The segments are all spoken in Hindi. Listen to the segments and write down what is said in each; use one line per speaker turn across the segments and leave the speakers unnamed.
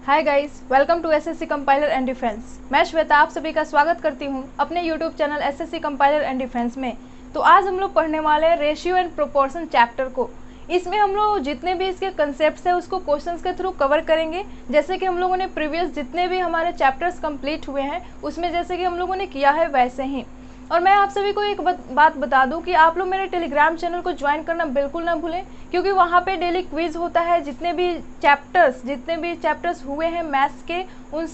Hi guys, welcome to SSC compiler and defence. मैं श्वेता आप सभी का स्वागत करती हूं अपने YouTube channel SSC compiler and defence में। तो आज हम लोग पढ़ने वाले हैं रेशियो एंड प्रोपोर्शन चैप्टर को। इसमें हम लोग जितने भी इसके कंसेप्ट्स हैं उसको क्वेश्चंस के थ्रू कवर करेंगे, जैसे कि हम लोगों ने प्रीवियस जितने भी हमारे चैप्टर्स कंप्लीट हुए हैं उसमें जैसे कि हम लोगों ने किया है वैसे ही। और मैं आप सभी को एक बात बता दूं कि आप लोग मेरे टेलीग्राम चैनल को ज्वाइन करना बिल्कुल ना भूलें, क्योंकि वहाँ पे डेली क्विज होता है। जितने भी चैप्टर्स हुए हैं मैथ्स के उन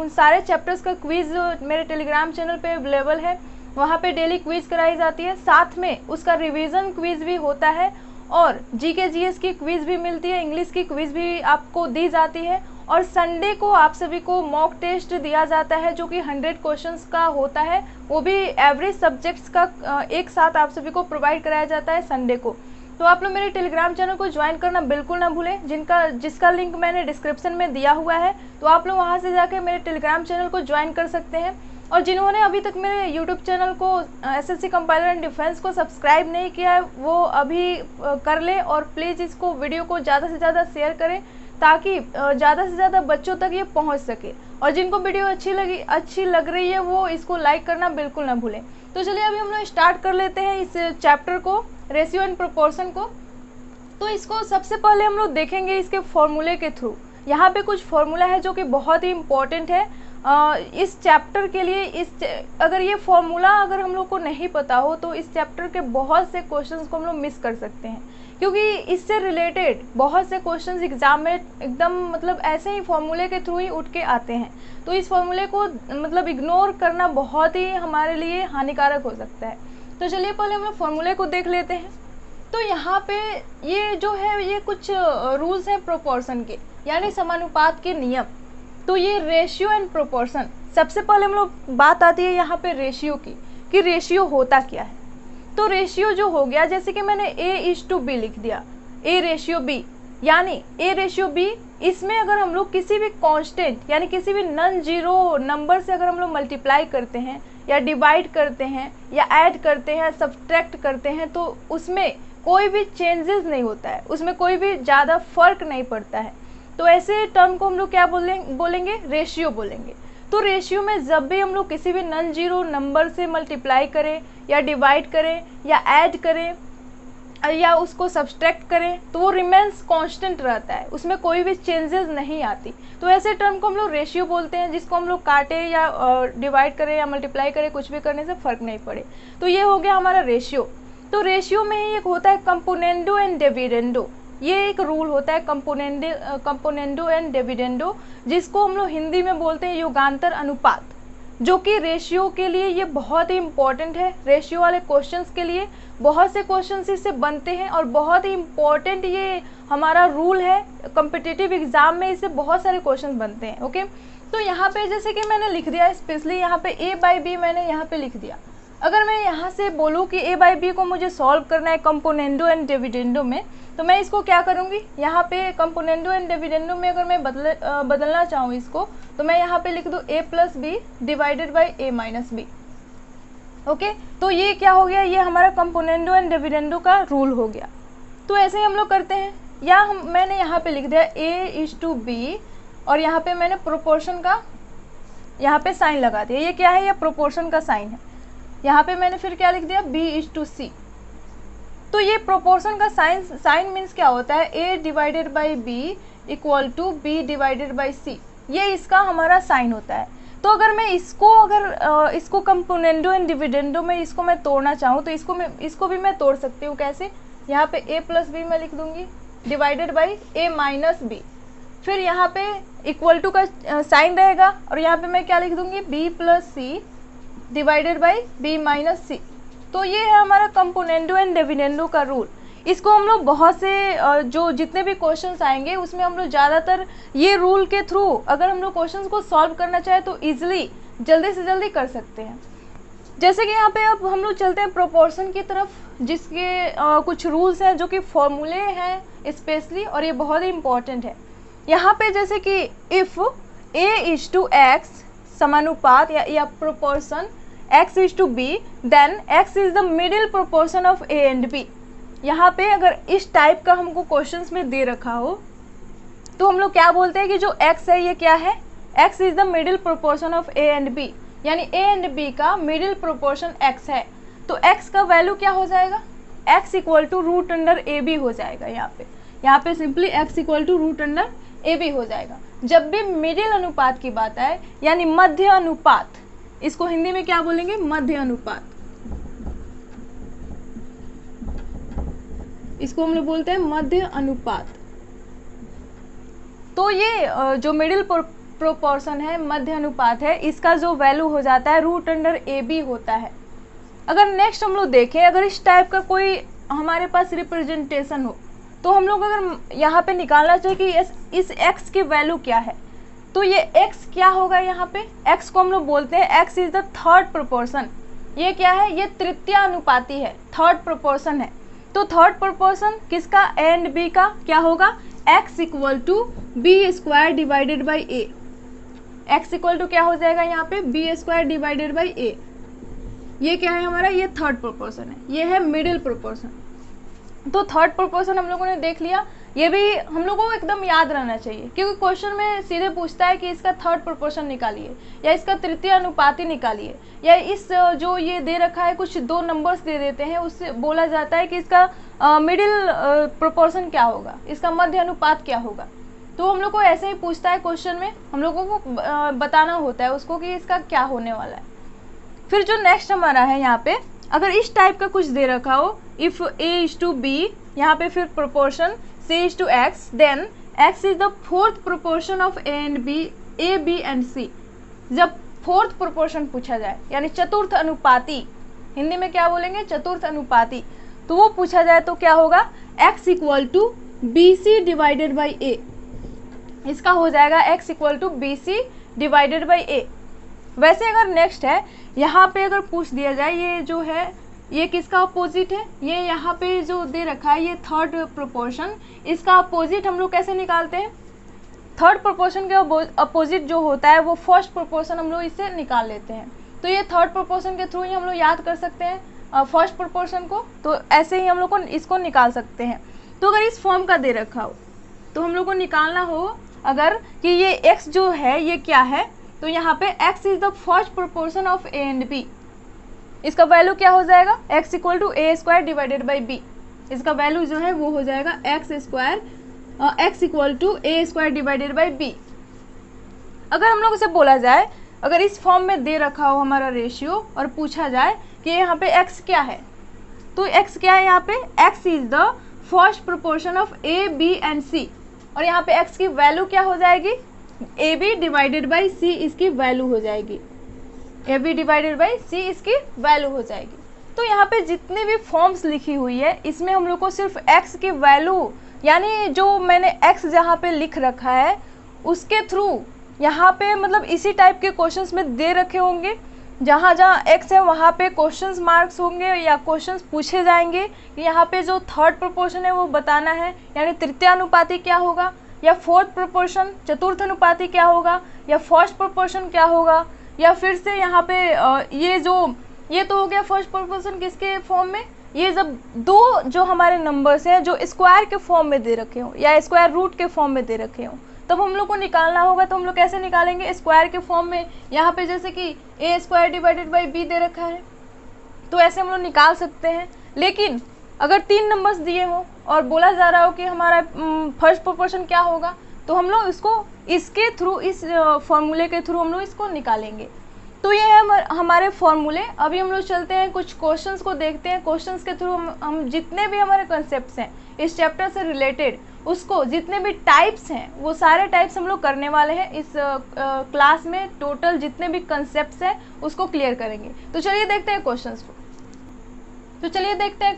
सारे चैप्टर्स का क्विज मेरे टेलीग्राम चैनल पे अवेलेबल है। वहाँ पे डेली क्विज कराई जाती है, साथ में उसका रिवीजन क्विज भी होता है और जीके जीएस की क्विज भी मिलती है, इंग्लिश की क्विज भी आपको दी जाती है। और संडे को आप सभी को मॉक टेस्ट दिया जाता है जो कि 100 क्वेश्चंस का होता है, वो भी एवरेज सब्जेक्ट्स का एक साथ आप सभी को प्रोवाइड कराया जाता है संडे को। तो आप लोग मेरे टेलीग्राम चैनल को ज्वाइन करना बिल्कुल ना भूलें, जिसका लिंक मैंने डिस्क्रिप्शन में दिया हुआ है। तो आप लोग वहाँ से जाकर मेरे टेलीग्राम चैनल को ज्वाइन कर सकते हैं। और जिन्होंने अभी तक मेरे यूट्यूब चैनल को एसएससी कंपाइलर एंड डिफेंस को सब्सक्राइब नहीं किया है वो अभी कर ले, और प्लीज़ इसको वीडियो को ज़्यादा से ज़्यादा शेयर करें ताकि ज़्यादा से ज़्यादा बच्चों तक ये पहुंच सके। और जिनको वीडियो अच्छी लग रही है वो इसको लाइक करना बिल्कुल ना भूलें। तो चलिए अभी हम लोग स्टार्ट कर लेते हैं इस चैप्टर को, रेशियो एंड प्रोपोर्शन को। तो इसको सबसे पहले हम लोग देखेंगे इसके फॉर्मूले के थ्रू। यहाँ पे कुछ फॉर्मूला है जो कि बहुत ही इम्पोर्टेंट है इस चैप्टर के लिए। अगर ये फॉर्मूला अगर हम लोग को नहीं पता हो तो इस चैप्टर के बहुत से क्वेश्चंस को हम लोग मिस कर सकते हैं, क्योंकि इससे रिलेटेड बहुत से क्वेश्चंस एग्जाम में एकदम मतलब ऐसे ही फॉर्मूले के थ्रू ही उठ के आते हैं। तो इस फॉर्मूले को मतलब इग्नोर करना बहुत ही हमारे लिए हानिकारक हो सकता है। तो चलिए पहले हम लोग फॉर्मूले को देख लेते हैं। तो यहाँ पे ये जो है ये कुछ रूल्स हैं प्रोपोर्शन के, यानी समानुपात के नियम। तो ये रेशियो एंड प्रोपोर्शन, सबसे पहले हम लोग बात आती है यहाँ पे रेशियो की कि रेशियो होता क्या है। तो रेशियो जो हो गया, जैसे कि मैंने A:B लिख दिया, A रेशियो B, यानी A रेशियो B। इसमें अगर हम लोग किसी भी कांस्टेंट यानी किसी भी नॉन जीरो नंबर से अगर हम लोग मल्टीप्लाई करते हैं या डिवाइड करते हैं या ऐड करते हैं, सब्ट्रैक्ट करते हैं, तो उसमें कोई भी चेंजेस नहीं होता है, उसमें कोई भी ज़्यादा फर्क नहीं पड़ता है। तो ऐसे टर्म को हम लोग क्या बोलेंगे? रेशियो बोलेंगे। तो रेशियो में जब भी हम लोग किसी भी नॉन जीरो नंबर से मल्टीप्लाई करें या डिवाइड करें या ऐड करें या उसको सब्सट्रैक्ट करें तो वो रिमेन्स कांस्टेंट रहता है, उसमें कोई भी चेंजेस नहीं आती। तो ऐसे टर्म को हम लोग रेशियो बोलते हैं, जिसको हम लोग काटे या डिवाइड करें या मल्टीप्लाई करें, कुछ भी करने से फ़र्क नहीं पड़े। तो ये हो गया हमारा रेशियो। तो रेशियो में ही एक होता है कंपोनेंडो एंड डिविडेंडो। ये एक रूल होता है कंपोनेंडो एंड डिविडेंडो, जिसको हम लोग हिंदी में बोलते हैं युगांतर अनुपात, जो कि रेशियो के लिए ये बहुत ही इम्पोर्टेंट है। रेशियो वाले क्वेश्चंस के लिए बहुत से क्वेश्चंस इससे बनते हैं और बहुत ही इम्पोर्टेंट ये हमारा रूल है। कॉम्पिटिटिव एग्जाम में इससे बहुत सारे क्वेश्चंस बनते हैं। ओके, तो यहाँ पे जैसे कि मैंने लिख दिया, स्पेशली यहाँ पे A/B मैंने यहाँ पे लिख दिया। अगर मैं यहाँ से बोलूँ कि A/B को मुझे सॉल्व करना है कंपोनेंडो एंड डिविडेंडो में, तो मैं इसको क्या करूँगी, यहाँ पे कंपोनेंडो एंड डिविडेंडो में अगर मैं बदलना चाहूँ इसको, तो मैं यहाँ पे लिख दूँ A+B divided by A-B। Okay, तो ये क्या हो गया, ये हमारा कंपोनेंडो एंड डिविडेंडो का रूल हो गया। तो ऐसे ही हम लोग करते हैं, या मैंने यहाँ पे लिख दिया A:B और यहाँ पे मैंने प्रोपोर्शन का यहाँ पे साइन लगा दिया। ये क्या है, ये प्रोपोर्शन का साइन है। यहाँ पे मैंने फिर क्या लिख दिया, B:C। तो ये प्रोपोर्शन का साइन मीन्स क्या होता है, A divided by B equal to B divided by C। ये इसका हमारा साइन होता है। तो अगर मैं इसको कंपोनेंडो एंड डिविडेंडो में इसको मैं तोड़ना चाहूँ तो इसको भी मैं तोड़ सकती हूँ। कैसे, यहाँ पे A+B मैं लिख दूंगी डिवाइडेड बाई A-B, फिर यहाँ पे इक्वल टू का साइन रहेगा और यहाँ पे मैं क्या लिख दूंगी, B+C डिवाइडेड बाई B-C। तो ये है हमारा कंपोनेंडो एंड डिविडेंडो का रूल। इसको हम लोग बहुत से जो जितने भी क्वेश्चंस आएंगे उसमें हम लोग ज़्यादातर ये रूल के थ्रू अगर हम लोग क्वेश्चंस को सॉल्व करना चाहे तो इजीली जल्दी से जल्दी कर सकते हैं। जैसे कि यहाँ पे अब हम लोग चलते हैं प्रोपोर्शन की तरफ, जिसके कुछ रूल्स हैं जो कि फॉर्मूले हैं स्पेशली, और ये बहुत ही इम्पोर्टेंट है। यहाँ पे जैसे कि इफ़ A:X समानुपात या proportion X:B, then X is the middle proportion of A and B। यहाँ पे अगर इस टाइप का हमको क्वेश्चंस में दे रखा हो तो हम लोग क्या बोलते हैं कि जो x है ये क्या है, x is the middle proportion of a and b, यानी a एंड b का मिडिल प्रोपोर्शन x है। तो x का वैल्यू क्या हो जाएगा, x equal to root under A B हो जाएगा। यहाँ पे simply x equal to root under A B हो जाएगा। जब भी मिडिल अनुपात की बात आए यानी मध्य अनुपात, इसको हिंदी में क्या बोलेंगे, मध्य अनुपात, इसको हम लोग बोलते हैं मध्य अनुपात। तो ये जो मिडिल प्रोपोर्शन है, मध्य अनुपात है, इसका जो वैल्यू हो जाता है रूट अंडर ए बी होता है। अगर नेक्स्ट हम लोग देखें, अगर इस टाइप का कोई हमारे पास रिप्रेजेंटेशन हो तो हम लोग अगर यहाँ पे निकालना चाहिए कि इस x की वैल्यू क्या है, तो ये x क्या होगा, यहाँ पे x को हम लोग बोलते हैं x is the third proportion. ये क्या है, ये तृतीय अनुपाती है, थर्ड प्रोपोर्शन है। तो थर्ड प्रोपोर्शन किसका, a एंड b का क्या होगा, x equal to B square divided by A. x equal to क्या हो जाएगा यहाँ पे, B square divided by A. ये क्या है हमारा, ये थर्ड प्रोपोर्शन है, ये है मिडिल प्रोपोर्शन। तो थर्ड प्रोपोर्शन हम लोगों ने देख लिया। ये भी हम लोगों को एकदम याद रहना चाहिए, क्योंकि क्वेश्चन में सीधे पूछता है कि इसका थर्ड प्रोपोर्शन निकालिए, या इसका तृतीय अनुपाती निकालिए, या इस जो ये दे रखा है कुछ दो नंबर्स दे देते हैं, उससे बोला जाता है कि इसका मिडिल प्रोपोर्शन क्या होगा, इसका मध्य अनुपात क्या होगा। तो हम लोग को ऐसे ही पूछता है क्वेश्चन में, हम लोगों को बताना होता है उसको कि इसका क्या होने वाला है। फिर जो नेक्स्ट हमारा है यहाँ पे, अगर इस टाइप का कुछ दे रखा हो, if a is to B, यहाँ पे फिर proportion c is to x, then x is the fourth proportion of a and b, a b एंड c। जब फोर्थ प्रोपोर्शन पूछा जाए यानी चतुर्थ अनुपाती, हिंदी में क्या बोलेंगे, चतुर्थ अनुपाती, तो वो पूछा जाए तो क्या होगा, x equal to B C divided by A. इसका हो जाएगा x equal to B C divided by A. वैसे अगर नेक्स्ट है, यहाँ पे अगर पूछ दिया जाए ये जो है ये किसका अपोजिट है, ये यहाँ पे जो दे रखा है ये थर्ड प्रोपोर्शन, इसका अपोजिट हम लोग कैसे निकालते हैं, थर्ड प्रोपोर्शन के अपोजिट जो होता है वो फर्स्ट प्रोपोर्शन हम लोग इससे निकाल लेते हैं। तो ये थर्ड प्रोपोर्शन के थ्रू ही हम लोग याद कर सकते हैं फर्स्ट प्रोपोर्शन को, तो ऐसे ही हम लोग को इसको निकाल सकते हैं। तो अगर इस फॉर्म का दे रखा हो तो हम लोग को निकालना हो अगर कि ये x जो है ये क्या है, तो यहाँ पे x is the first proportion of a and b। इसका वैल्यू क्या हो जाएगा, x equal to A square divided by B. इसका वैल्यू जो है वो हो जाएगा x square, x equal to A square divided by B. अगर हम लोग उसे बोला जाए, अगर इस फॉर्म में दे रखा हो हमारा रेशियो और पूछा जाए कि यहाँ पे x क्या है, तो x क्या है यहाँ पे, x is the first proportion of a b एंड c, और यहाँ पे x की वैल्यू क्या हो जाएगी, ए बी डिवाइडेड बाई सी इसकी वैल्यू हो जाएगी, ए बी डिवाइडेड बाई सी इसकी वैल्यू हो जाएगी। तो यहाँ पे जितनी भी फॉर्म्स लिखी हुई है इसमें हम लोग को सिर्फ x की वैल्यू, यानी जो मैंने x जहाँ पे लिख रखा है उसके थ्रू यहाँ पे मतलब इसी टाइप के क्वेश्चंस में दे रखे होंगे, जहाँ जहाँ x है वहाँ पे क्वेश्चंस मार्क्स होंगे या क्वेश्चंस पूछे जाएंगे कि यहाँ पे जो थर्ड प्रोपोर्शन है वो बताना है, यानी तृतीय अनुपाती क्या होगा, या फोर्थ प्रोपोर्शन चतुर्थ अनुपाती क्या होगा, या फर्स्ट प्रोपोर्शन क्या होगा, या फिर से यहाँ पे ये तो हो गया फर्स्ट प्रोपोर्शन किसके फॉर्म में, ये जब दो जो हमारे नंबर्स हैं जो स्क्वायर के फॉर्म में दे रखे हों या स्क्वायर रूट के फॉर्म में दे रखे हों, तब हम लोग को निकालना होगा। तो हम लोग कैसे निकालेंगे, स्क्वायर के फॉर्म में, यहाँ पे जैसे कि ए स्क्वायर डिवाइडेड बाई बी दे रखा है तो ऐसे हम लोग निकाल सकते हैं। लेकिन अगर तीन नंबर्स दिए हों और बोला जा रहा हो कि हमारा फर्स्ट प्रोपोर्शन क्या होगा, तो हम लोग इसके थ्रू, इस फॉर्मूले के थ्रू हम लोग इसको निकालेंगे। तो ये है हमारे फॉर्मूले। अभी हम लोग चलते हैं कुछ क्वेश्चंस को देखते हैं। क्वेश्चंस के थ्रू हम जितने भी हमारे कॉन्सेप्ट्स हैं इस चैप्टर से रिलेटेड, उसको जितने भी टाइप्स हैं वो सारे टाइप्स हम लोग करने वाले हैं इस क्लास में। टोटल जितने भी कॉन्सेप्ट्स हैं उसको क्लियर करेंगे। तो चलिए देखते हैं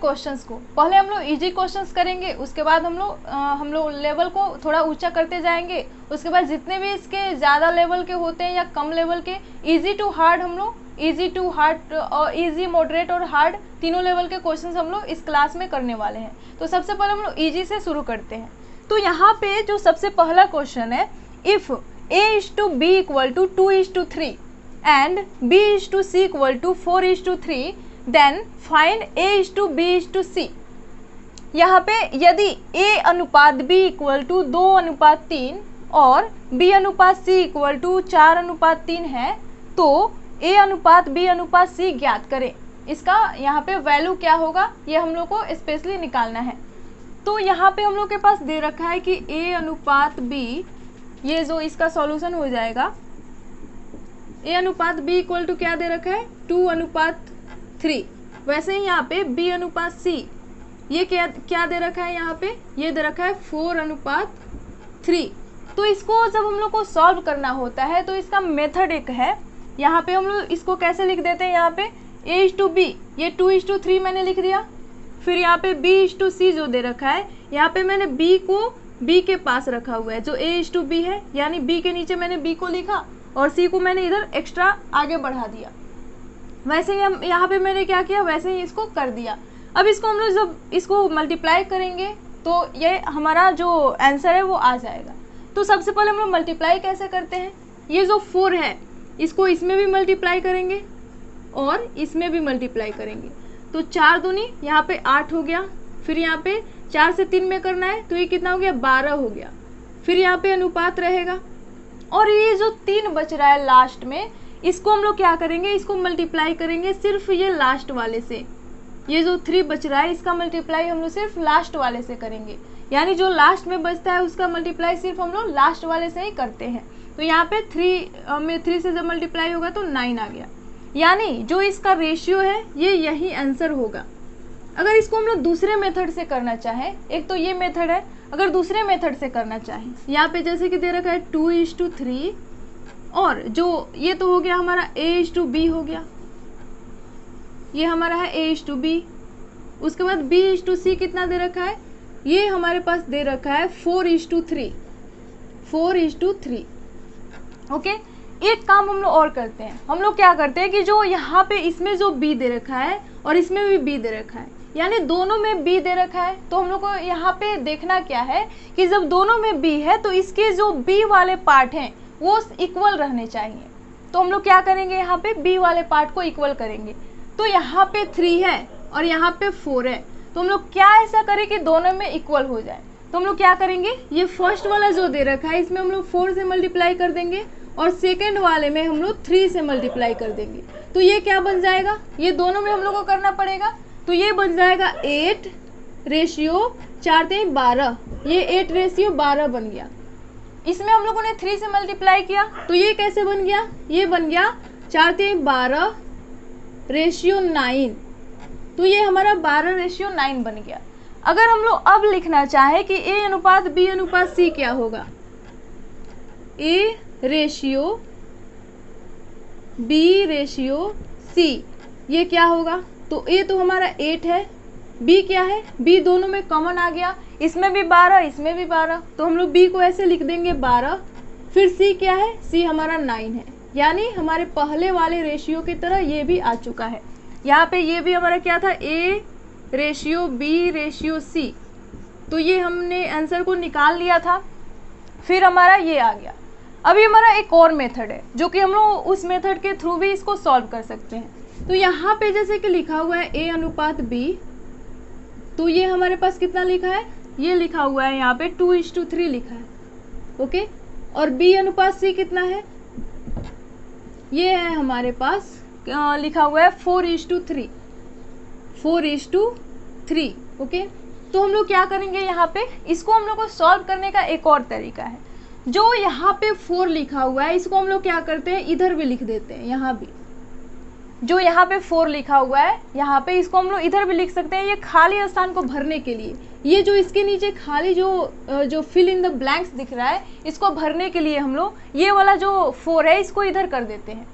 क्वेश्चंस को। पहले हम लोग इजी क्वेश्चंस करेंगे, उसके बाद हम लोग लेवल को थोड़ा ऊंचा करते जाएंगे। उसके बाद जितने भी इसके ज़्यादा लेवल के होते हैं या कम लेवल के, इजी टू हार्ड हम लोग, इजी टू हार्ड और इजी मॉडरेट और हार्ड तीनों लेवल के क्वेश्चंस हम लोग इस क्लास में करने वाले हैं। तो सबसे पहले हम लोग इजी से शुरू करते हैं। तो यहाँ पे जो सबसे पहला क्वेश्चन है, if a is to B equal to 2:3 and b is to c equal to 4:3, then find a is to b is to c। यहाँ पे यदि A अनुपात B इक्वल टू 2:3 और B अनुपात C इक्वल टू 4:3 है तो A अनुपात B अनुपात C ज्ञात करें। इसका यहाँ पे वैल्यू क्या होगा ये हम लोग को स्पेशली निकालना है। तो यहाँ पे हम लोग के पास दे रखा है कि A अनुपात B, ये जो इसका सॉल्यूशन हो जाएगा, A अनुपात B इक्वल टू क्या दे रखा है 2:3। वैसे ही यहाँ पे B अनुपात C ये क्या दे रखा है, यहाँ पे ये दे रखा है 4:3। तो इसको जब हम लोग को सॉल्व करना होता है तो इसका मेथड एक है, यहाँ पे हम लोग इसको कैसे लिख देते हैं, यहाँ पे A/B ये 2:3 मैंने लिख दिया। फिर यहाँ पे B/C जो दे रखा है, यहाँ पे मैंने B को B के पास रखा हुआ है जो A/B है, यानी B के नीचे मैंने B को लिखा और C को मैंने इधर एक्स्ट्रा आगे बढ़ा दिया। वैसे ही हम यहाँ पे मैंने क्या किया, वैसे ही इसको कर दिया। अब इसको हम लोग जब इसको मल्टीप्लाई करेंगे तो ये हमारा जो आंसर है वो आ जाएगा। तो सबसे पहले हम लोग मल्टीप्लाई कैसे करते हैं, ये जो 4 है इसको इसमें भी मल्टीप्लाई करेंगे और इसमें भी मल्टीप्लाई करेंगे। तो 4 दूनी यहाँ पे 8 हो गया, फिर यहाँ पे 4 से 3 में करना है तो ये कितना हो गया 12 हो गया। फिर यहाँ पे अनुपात रहेगा और ये जो 3 बच रहा है लास्ट में, इसको हम लोग क्या करेंगे, इसको मल्टीप्लाई करेंगे सिर्फ ये लास्ट वाले से। ये जो 3 बच रहा है इसका मल्टीप्लाई हम लोग सिर्फ लास्ट वाले से करेंगे, यानी जो लास्ट में बचता है उसका मल्टीप्लाई सिर्फ हम लोग लास्ट वाले से ही करते हैं। तो यहाँ पे 3 से जब मल्टीप्लाई होगा तो 9 आ गया, यानी जो इसका रेशियो है ये यही आंसर होगा। अगर इसको हम लोग दूसरे मेथड से करना चाहें, एक तो ये मेथड है, अगर दूसरे मेथड से करना चाहें, यहाँ पे जैसे कि दे रखा है 2:3 और जो ये तो हो गया हमारा A/B हो गया, ये हमारा है A/B। उसके बाद B/C कितना दे रखा है, ये हमारे पास दे रखा है 4:3। ओके, एक काम हम लोग और करते हैं, हम लोग क्या करते हैं कि जो यहाँ पे इसमें जो B दे रखा है और इसमें भी B दे रखा है, यानी दोनों में B दे रखा है, तो हम लोग को यहाँ पे देखना क्या है कि जब दोनों में B है तो इसके जो B वाले पार्ट हैं वो इक्वल रहने चाहिए। तो हम लोग क्या करेंगे, यहाँ पे B वाले पार्ट को इक्वल करेंगे। तो यहाँ पे 3 है और यहाँ पे 4 है, तो हम लोग क्या ऐसा करें कि दोनों में इक्वल हो जाए। तो हम लोग क्या करेंगे, ये फर्स्ट वाला जो दे रखा है इसमें हम लोग 4 से मल्टीप्लाई कर देंगे और सेकेंड वाले में हम लोग 3 से मल्टीप्लाई कर देंगे। तो ये क्या बन जाएगा, ये दोनों में हम लोग को करना पड़ेगा, तो ये बन जाएगा 8:4×3=12। ये 8:12 बन गया। इसमें हम लोगों ने 3 से मल्टीप्लाई किया तो ये कैसे बन गया, ये बन गया 4:12:9। तो ये हमारा 12:9 बन गया। अगर हम लोग अब लिखना चाहे कि A अनुपात B अनुपात C क्या होगा, A/B/C ये क्या होगा, तो A तो हमारा 8 है, B क्या है, B दोनों में कॉमन आ गया, इसमें भी 12 इसमें भी 12, तो हम लोग B को ऐसे लिख देंगे 12। फिर C क्या है, C हमारा 9 है, यानी हमारे पहले वाले रेशियो की तरह ये भी आ चुका है। यहाँ पे ये भी हमारा क्या था, A/B/C, तो ये हमने आंसर को निकाल लिया था। फिर हमारा ये आ गया। अभी हमारा एक और मेथड है जो कि हम लोग उस मेथड के थ्रू भी इसको सॉल्व कर सकते हैं। तो यहाँ पे जैसे कि लिखा हुआ है A अनुपात B, तो ये हमारे पास कितना लिखा है, ये लिखा हुआ है यहाँ पे 2:3 लिखा है। ओके, और B अनुपात C कितना है, ये है हमारे पास लिखा हुआ है 4:3। ओके, तो हम लोग क्या करेंगे, यहाँ पे इसको हम लोग को सॉल्व करने का एक और तरीका है। जो यहाँ पे 4 लिखा हुआ है इसको हम लोग क्या करते हैं, इधर भी लिख देते हैं। यहाँ भी जो यहाँ पे 4 लिखा हुआ है यहाँ पे इसको हम लोग इधर भी लिख सकते हैं, ये खाली स्थान को भरने के लिए। ये जो इसके नीचे खाली जो फिल इन द ब्लैंक्स दिख रहा है इसको भरने के लिए हम लोग ये वाला जो 4 है इसको इधर कर देते हैं।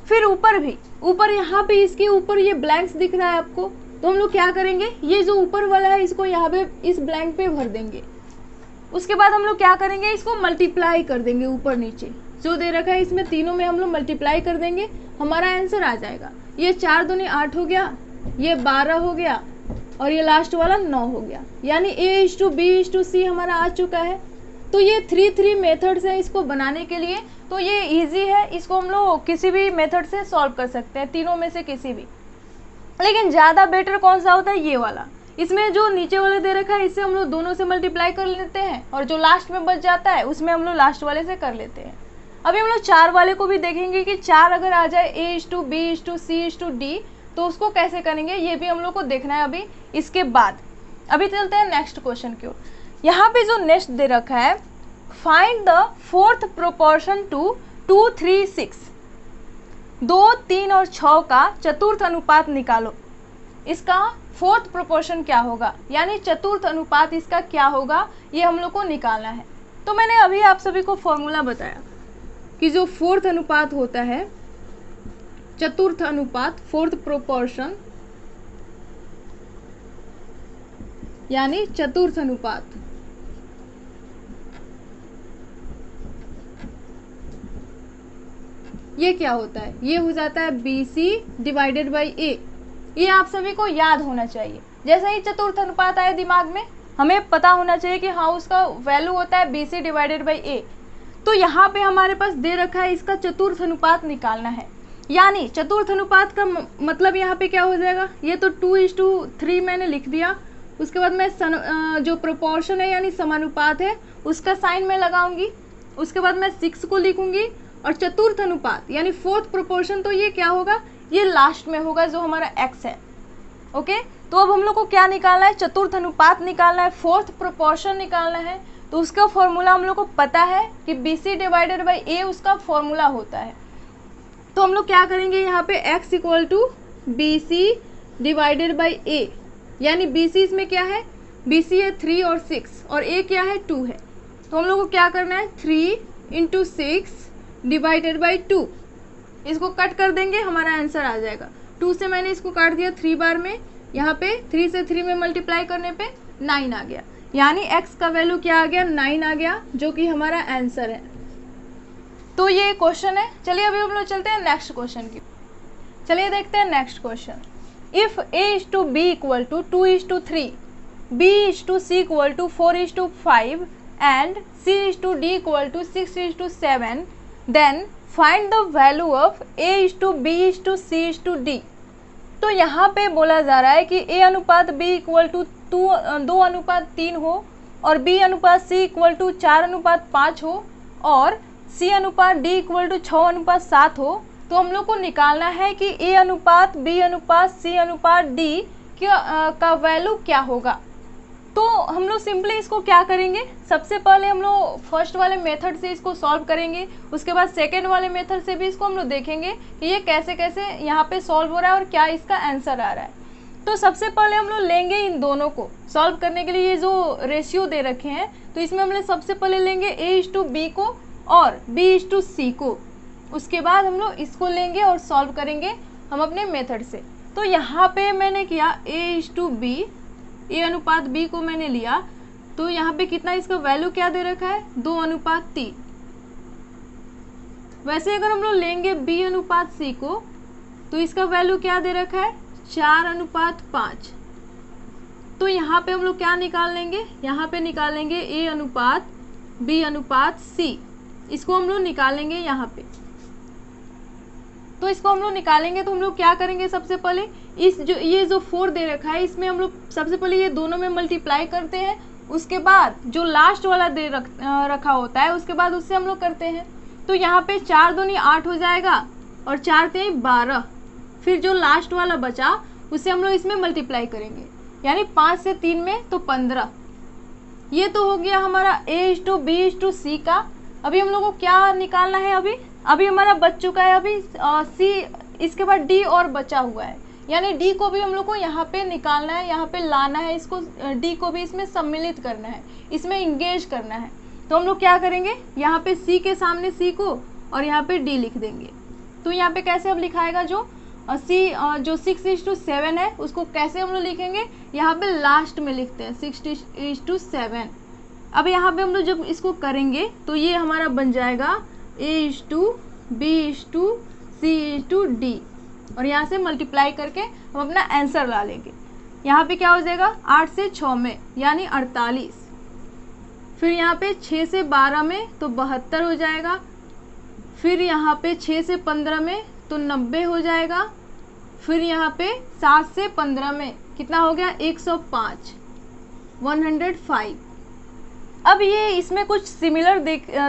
फिर ऊपर भी, ऊपर यहाँ पे इसके ऊपर ये ब्लैंक्स दिख रहा है आपको, तो हम लोग क्या करेंगे, ये जो ऊपर वाला है इसको यहाँ पे इस ब्लैंक पे भर देंगे। उसके बाद हम लोग क्या करेंगे, इसको मल्टीप्लाई कर देंगे, ऊपर नीचे जो दे रखा है इसमें तीनों में हम लोग मल्टीप्लाई कर देंगे, हमारा आंसर आ जाएगा। ये 4 दूनी 8 हो गया, ये 12 हो गया और ये लास्ट वाला 9 हो गया, यानी A/B/C हमारा आ चुका है। तो ये 3 मेथड्स हैं इसको बनाने के लिए, तो ये इजी है, इसको हम लोग किसी भी मेथड से सॉल्व कर सकते हैं, तीनों में से किसी भी। लेकिन ज़्यादा बेटर कौन सा होता है, ये वाला, इसमें जो नीचे वाले दे रखा है इससे हम लोग दोनों से मल्टीप्लाई कर लेते हैं और जो लास्ट में बच जाता है उसमें हम लोग लास्ट वाले से कर लेते हैं। अभी हम लोग 4 वाले को भी देखेंगे कि 4 अगर आ जाए A/B/C/D तो उसको कैसे करेंगे, ये भी हम लोग को देखना है अभी इसके बाद। अभी चलते हैं नेक्स्ट क्वेश्चन की ओर। यहाँ पे जो नेक्स्ट दे रखा है, find the fourth proportion to 2, 3, 6। 2, 3 और 6 का चतुर्थ अनुपात निकालो। इसका फोर्थ प्रोपोर्शन क्या होगा, यानी चतुर्थ अनुपात इसका क्या होगा, ये हम लोग को निकालना है। तो मैंने अभी आप सभी को फॉर्मूला बताया कि जो फोर्थ अनुपात होता है, चतुर्थ अनुपात, फोर्थ प्रोपोर्शन यानी चतुर्थ अनुपात, ये क्या होता है, ये हो जाता है BC डिवाइडेड बाई A। ये आप सभी को याद होना चाहिए। जैसे ही चतुर्थ अनुपात आए दिमाग में, हमें पता होना चाहिए कि हाँ उसका वैल्यू होता है BC डिवाइडेड बाई A। तो यहाँ पे हमारे पास दे रखा है इसका चतुर्थ अनुपात निकालना है, यानी चतुर्थ अनुपात का मतलब यहाँ पे क्या हो जाएगा, ये तो 2:3 मैंने लिख दिया। उसके बाद मैं जो प्रोपोर्शन है यानी समानुपात है उसका साइन मैं लगाऊंगी। उसके बाद मैं 6 को लिखूंगी और चतुर्थ अनुपात यानी फोर्थ प्रोपोर्शन, तो ये क्या होगा, ये लास्ट में होगा जो हमारा x है। ओके, तो अब हम लोग को क्या निकालना है, चतुर्थ अनुपात निकालना है, फोर्थ प्रोपोर्शन निकालना है। तो उसका फॉर्मूला हम लोग को पता है कि BC डिवाइडेड बाई A उसका फॉर्मूला होता है। तो हम लोग क्या करेंगे, यहाँ पे x equal to BC divided by A, यानी BC इसमें क्या है, BC है 3 और 6 और A क्या है 2 है। तो हम लोग को क्या करना है, 3 × 6 डिवाइडेड बाई 2, इसको कट कर देंगे, हमारा आंसर आ जाएगा। 2 से मैंने इसको काट दिया 3 बार में, यहाँ पे 3 से 3 में मल्टीप्लाई करने पे 9 आ गया, यानी x का वैल्यू क्या आ गया, 9 आ गया, जो कि हमारा आंसर है। तो ये क्वेश्चन है। चलिए अभी हम लोग चलते हैं नेक्स्ट क्वेश्चन की। चलिए देखते हैं next question. If A/B equal to 2:3, B/C equal to 4:5 and C/D equal to 6:7, then find the value of A/B/C/D। तो यहाँ पे बोला जा रहा है कि A अनुपात B इक्वल टू 2:3 हो और B अनुपात C इक्वल टू 4:5 हो और C अनुपात D इक्वल टू 6:7 हो। तो हम लोग को निकालना है कि A अनुपात B अनुपात C अनुपात D का वैल्यू क्या होगा। तो हम लोग सिंपली इसको क्या करेंगे, सबसे पहले हम लोग फर्स्ट वाले मेथड से इसको सॉल्व करेंगे, उसके बाद सेकेंड वाले मेथड से भी इसको हम लोग देखेंगे कि ये कैसे कैसे यहाँ पे सॉल्व हो रहा है और क्या इसका आंसर आ रहा है। तो सबसे पहले हम लोग लेंगे इन दोनों को सॉल्व करने के लिए, ये जो रेशियो दे रखे हैं, तो इसमें हम लोग सबसे पहले लेंगे A/B को और B/C को। उसके बाद हम लोग इसको लेंगे और सॉल्व करेंगे हम अपने मेथड से। तो यहाँ पे मैंने किया A/B, A अनुपात B को मैंने लिया, तो यहाँ पे कितना इसका वैल्यू क्या दे रखा है, 2:3। वैसे अगर हम लोग लेंगे B अनुपात C को तो इसका वैल्यू क्या दे रखा है, 4:5। तो यहाँ पे हम लोग क्या निकाल लेंगे, यहाँ पे निकालेंगे A अनुपात B अनुपात C, इसको हम लोग निकालेंगे यहाँ पे। तो इसको हम लोग निकालेंगे तो हम लोग क्या करेंगे, सबसे पहले ये जो 4 दे रखा है इसमें हम लोग सबसे पहले ये दोनों में मल्टीप्लाई करते हैं। उसके बाद जो लास्ट वाला दे रखा होता है उसके बाद उससे हम लोग करते हैं। तो यहाँ पे 4 दूनी 8 हो जाएगा और 4 3 12, फिर जो लास्ट वाला बचा उससे हम लोग इसमें मल्टीप्लाई करेंगे, यानी 5 से 3 में तो 15। ये तो हो गया हमारा A/B/C का। अभी हम लोग को क्या निकालना है, अभी हमारा बच चुका है अभी C, इसके बाद D और बचा हुआ है, यानी D को भी हम लोग को यहाँ पे निकालना है, यहाँ पे लाना है, इसको D को भी इसमें सम्मिलित करना है, इसमें इंगेज करना है। तो हम लोग क्या करेंगे, यहाँ पे C के सामने C को और यहाँ पे D लिख देंगे। तो यहाँ पे कैसे अब लिखाएगा, जो जो 6:7 है उसको कैसे हम लोग लिखेंगे, यहाँ पे लास्ट में लिखते हैं 6:7। अब यहाँ पे हम लोग जब इसको करेंगे तो ये हमारा बन जाएगा A/B/C/D और यहाँ से मल्टीप्लाई करके हम अपना आंसर ला लेंगे। यहाँ पे क्या हो जाएगा, 8 से 6 में यानी 48, फिर यहाँ पे 6 से 12 में तो 72 हो जाएगा, फिर यहाँ पे 6 से 15 में तो 90 हो जाएगा, फिर यहाँ पे 7 से 15 में कितना हो गया 105, 105। अब ये इसमें कुछ सिमिलर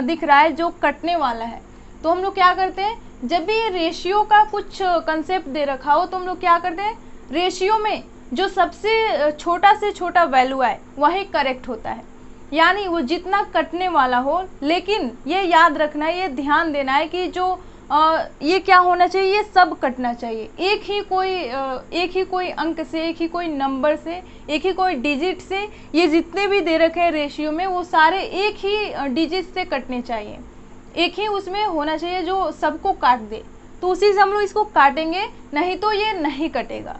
दिख रहा है जो कटने वाला है, तो हम लोग क्या करते हैं, जब भी ये रेशियो का कुछ कंसेप्ट दे रखा हो तो हम लोग क्या करते हैं, रेशियो में जो सबसे छोटा से छोटा वैल्यू आए वही करेक्ट होता है, यानी वो जितना कटने वाला हो। लेकिन ये याद रखना है, ये ध्यान देना है कि जो ये क्या होना चाहिए, ये सब कटना चाहिए, एक ही कोई अंक से, एक ही कोई नंबर से, एक ही कोई डिजिट से। ये जितने भी दे रखे हैं रेशियो में वो सारे एक ही डिजिट से कटने चाहिए, एक ही उसमें होना चाहिए जो सबको काट दे, तो उसी से हम लोग इसको काटेंगे, नहीं तो ये नहीं कटेगा।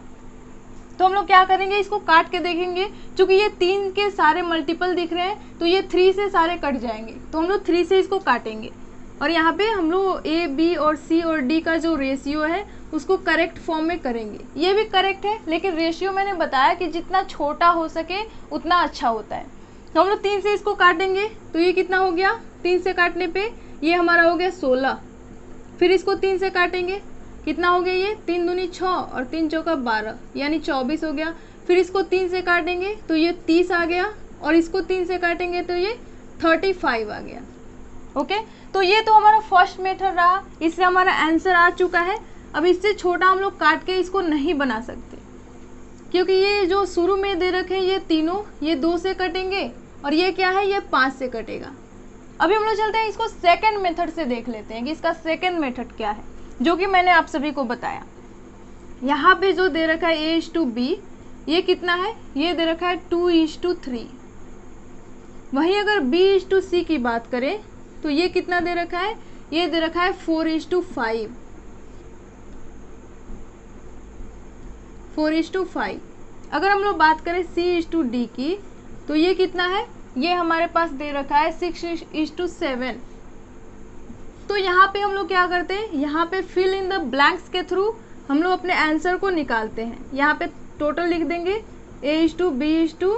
तो हम लोग क्या करेंगे, इसको काट के देखेंगे, क्योंकि ये 3 के सारे मल्टीपल दिख रहे हैं तो ये 3 से सारे कट जाएंगे, तो हम लोग 3 से इसको काटेंगे। और यहाँ पे हम लोग ए, बी और सी और डी का जो रेशियो है उसको करेक्ट फॉर्म में करेंगे। ये भी करेक्ट है, लेकिन रेशियो मैंने बताया कि जितना छोटा हो सके उतना अच्छा होता है। तो हम लोग 3 से इसको काटेंगे, तो ये कितना हो गया, 3 से काटने पे ये हमारा हो गया 16। फिर इसको 3 से काटेंगे, कितना हो गया, ये 3 दूनी 6 और 3 चौका 12, यानी 24 हो गया। फिर इसको 3 से काटेंगे तो ये 30 आ गया, और इसको 3 से काटेंगे तो ये 35 आ गया। ओके, तो ये तो हमारा फर्स्ट मेथड रहा, इससे हमारा आंसर आ चुका है। अब इससे छोटा हम लोग काट के इसको नहीं बना सकते, क्योंकि ये जो शुरू में दे रखे हैं ये तीनों, ये 2 से कटेंगे, और ये क्या है, ये 5 से कटेगा। अभी हम लोग चलते हैं, इसको सेकंड मेथड से देख लेते हैं कि इसका सेकंड मेथड क्या है, जो कि मैंने आप सभी को बताया। यहाँ पे जो दे रखा है A:B, ये कितना है, ये दे रखा है 2:3। वहीं अगर B:C की बात करें तो ये कितना दे रखा है, ये दे रखा है 4:5, 4:5। अगर हम लोग बात करें C:D की तो ये कितना है, ये हमारे पास दे रखा है 6:7। तो यहाँ पे हम लोग क्या करते हैं, यहाँ पे फिल इन द ब्लैंक्स के थ्रू हम लोग अपने आंसर को निकालते हैं। यहाँ पे टोटल लिख देंगे A:B:C:D।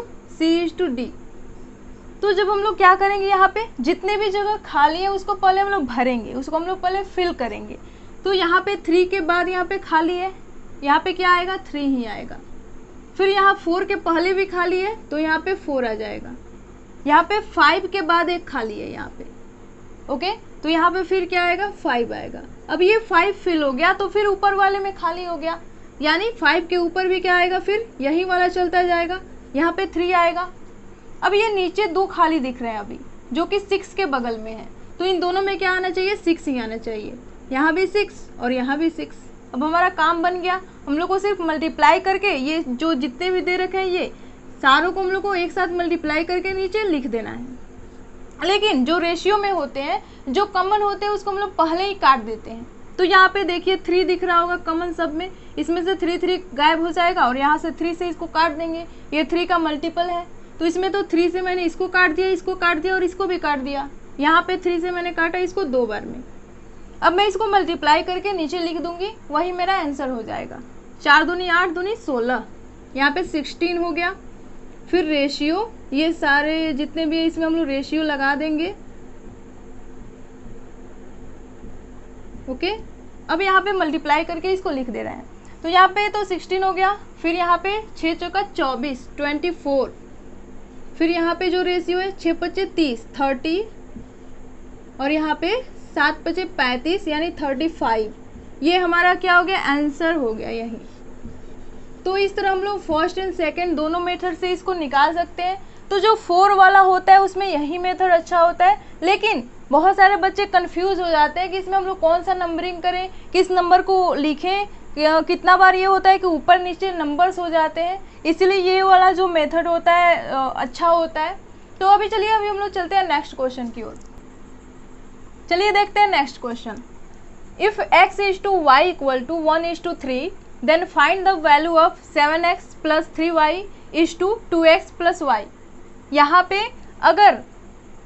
तो जब हम लोग क्या करेंगे, यहाँ पे जितने भी जगह खाली है उसको पहले हम लोग भरेंगे, उसको हम लोग पहले फिल करेंगे। तो यहाँ पे 3 के बाद यहाँ पे खाली है, यहाँ पे क्या आएगा, 3 ही आएगा। फिर यहाँ 4 के पहले भी खाली है तो यहाँ पे 4 आ जाएगा। यहाँ पे 5 के बाद एक खाली है यहाँ पे, ओके, तो यहाँ पे फिर क्या आएगा, 5 आएगा। अब ये 5 फिल हो गया तो फिर ऊपर वाले में खाली हो गया, यानी 5 के ऊपर भी क्या आएगा, फिर यही वाला चलता जाएगा, यहाँ पे 3 आएगा। अब ये नीचे 2 खाली दिख रहे हैं अभी, जो कि 6 के बगल में है, तो इन दोनों में क्या आना चाहिए, 6 ही आना चाहिए। यहाँ भी 6 और यहाँ भी 6। अब हमारा काम बन गया, हम लोग को सिर्फ मल्टीप्लाई करके ये जो जितने भी दे रखे हैं ये सारों को हम लोग को एक साथ मल्टीप्लाई करके नीचे लिख देना है। लेकिन जो रेशियो में होते हैं, जो कॉमन होते हैं, उसको हम लोग पहले ही काट देते हैं। तो यहाँ पे देखिए 3 दिख रहा होगा कॉमन सब में, इसमें से 3 गायब हो जाएगा और यहाँ से 3 से इसको काट देंगे, ये 3 का मल्टीपल है। तो इसमें तो 3 से मैंने इसको काट दिया, इसको काट दिया और इसको भी काट दिया। यहाँ पे 3 से मैंने काटा इसको 2 बार में। अब मैं इसको मल्टीप्लाई करके नीचे लिख दूंगी, वही मेरा आंसर हो जाएगा। 4 दूनी 8 दूनी 16, यहाँ पे 16 हो गया। फिर रेशियो, ये सारे जितने भी है इसमें हम लोग रेशियो लगा देंगे, ओके। अब यहाँ पे मल्टीप्लाई करके इसको लिख दे रहे हैं, तो यहाँ पे तो 16 हो गया। फिर यहाँ पे 6 चौका 24, 24। फिर यहाँ पे जो रेशियो है 6 पचे 30, 30, और यहाँ पे 7 पचे 35 यानी 35। ये हमारा क्या हो गया, आंसर हो गया यही। तो इस तरह हम लोग फर्स्ट एंड सेकंड दोनों मेथड से इसको निकाल सकते हैं। तो जो 4 वाला होता है उसमें यही मेथड अच्छा होता है, लेकिन बहुत सारे बच्चे कंफ्यूज हो जाते हैं कि इसमें हम लोग कौन सा नंबरिंग करें, किस नंबर को लिखें। कितना बार ये होता है कि ऊपर नीचे नंबर्स हो जाते हैं, इसलिए ये वाला जो मेथड होता है अच्छा होता है। तो अभी चलिए अभी हम लोग चलते हैं नेक्स्ट क्वेश्चन की ओर। चलिए देखते हैं next question. If x is to y equal to 1:3 then find the value of 7x plus 3y is to 2x plus y। यहाँ पे अगर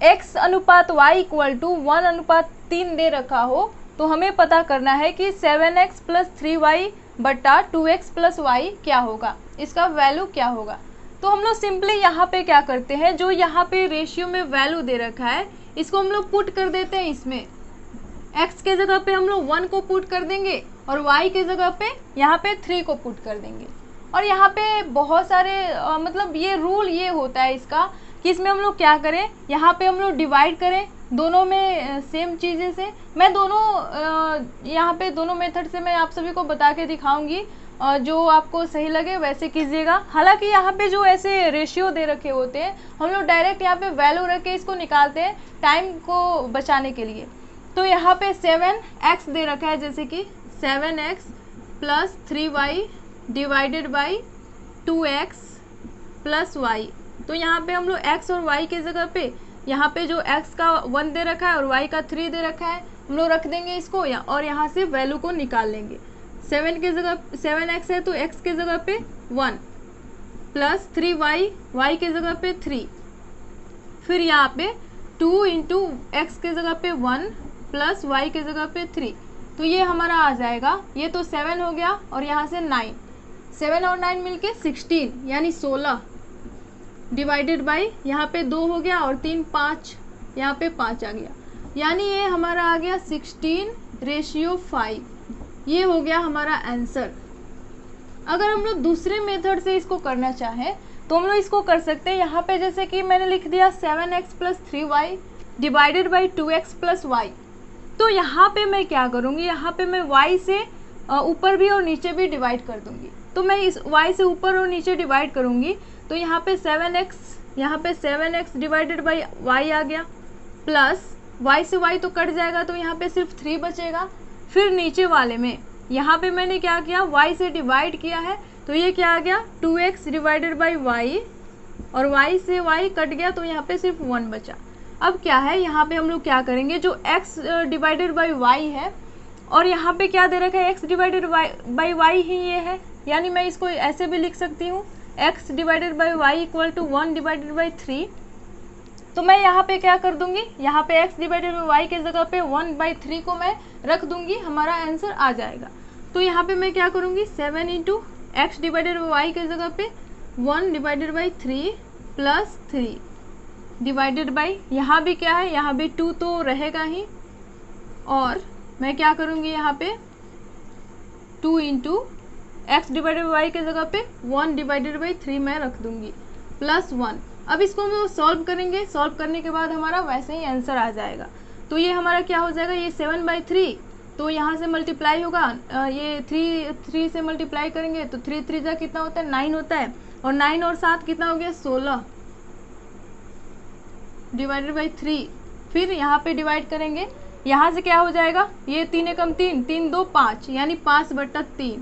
x अनुपात y इक्वल टू 1:3 दे रखा हो तो हमें पता करना है कि 7x प्लस 3y बटा 2x प्लस y क्या होगा, इसका वैल्यू क्या होगा। तो हम लोग सिंपली यहाँ पे क्या करते हैं, जो यहाँ पे रेशियो में वैल्यू दे रखा है इसको हम लोग पुट कर देते हैं इसमें। x के जगह पे हम लोग 1 को पुट कर देंगे और y के जगह पे यहाँ पे 3 को पुट कर देंगे। और यहाँ पे बहुत सारे मतलब ये रूल ये होता है इसका कि इसमें हम लोग क्या करें, यहाँ पे हम लोग डिवाइड करें दोनों में सेम चीज़ें से। मैं दोनों यहाँ पे दोनों मेथड से मैं आप सभी को बता के दिखाऊंगी, जो आपको सही लगे वैसे कीजिएगा। हालांकि यहाँ पे जो ऐसे रेशियो दे रखे होते हैं हम लोग डायरेक्ट यहाँ पे वैल्यू रख के इसको निकालते हैं टाइम को बचाने के लिए। तो यहाँ पे 7x दे रखा है, जैसे कि 7x plus 3y divided by 2x plus y। तो यहाँ पे हम लोग x और y के जगह पे यहाँ पे जो x का 1 दे रखा है और y का 3 दे रखा है हम लोग रख देंगे इसको और यहाँ से वैल्यू को निकाल लेंगे। 7 के जगह 7x है तो x के जगह पे 1 प्लस 3y, y के जगह पे 3, फिर यहाँ पे 2 इंटू एक्स के जगह पे 1 प्लस y के जगह पे 3। तो ये हमारा आ जाएगा, ये तो 7 हो गया और यहाँ से 9, 7 और 9 मिलके 16 यानी 16 डिवाइडेड बाई यहाँ पे 2 हो गया और 3 5, यहाँ पे 5 आ गया, यानी ये हमारा आ गया 16:5। ये हो गया हमारा आंसर। अगर हम लोग दूसरे मेथड से इसको करना चाहें तो हम लोग इसको कर सकते हैं। यहाँ पे जैसे कि मैंने लिख दिया 7x plus 3y divided by 2x plus y। तो यहाँ पे मैं क्या करूँगी, यहाँ पे मैं y से ऊपर भी और नीचे भी डिवाइड कर दूँगी। तो मैं इस y से ऊपर और नीचे डिवाइड करूँगी तो यहाँ पे 7x, यहाँ पे 7x डिवाइडेड बाई y आ गया, प्लस y से y तो कट जाएगा तो यहाँ पे सिर्फ 3 बचेगा। फिर नीचे वाले में यहाँ पे मैंने क्या किया, y से डिवाइड किया है तो ये क्या आ गया 2x डिवाइडेड बाई y, और y से y कट गया तो यहाँ पे सिर्फ 1 बचा। अब क्या है, यहाँ पे हम लोग क्या करेंगे, जो x डिवाइडेड बाई y है और यहाँ पे क्या दे रखा है x डिवाइडेड बाई y ही ये है, यानी मैं इसको ऐसे भी लिख सकती हूँ x divided by y equal to 1 divided by 3। तो मैं यहाँ पे क्या कर दूंगी, यहाँ पे x डिवाइडेड बाई y के जगह पे 1/3 को मैं रख दूंगी, हमारा आंसर आ जाएगा। तो यहाँ पे मैं क्या करूँगी 7 into x divided by y के जगह पे 1 divided by 3 plus 3 divided by, यहाँ भी क्या है, यहाँ भी 2 तो रहेगा ही, और मैं क्या करूँगी यहाँ पे 2 into x divided by y के जगह पे 1 डिवाइडेड बाई 3 मैं रख दूँगी प्लस 1। अब इसको हम सॉल्व करेंगे, सॉल्व करने के बाद हमारा वैसे ही आंसर आ जाएगा। तो ये हमारा क्या हो जाएगा, ये 7/3 तो यहाँ से मल्टीप्लाई होगा, ये 3 से मल्टीप्लाई करेंगे तो 3 3 जा कितना होता है 9 होता है, और 9 और 7 कितना हो गया 16 डिवाइडेड बाई 3। फिर यहाँ पे डिवाइड करेंगे, यहाँ से क्या हो जाएगा, ये 3 एकम 3, 3 2 5 यानी 5/3।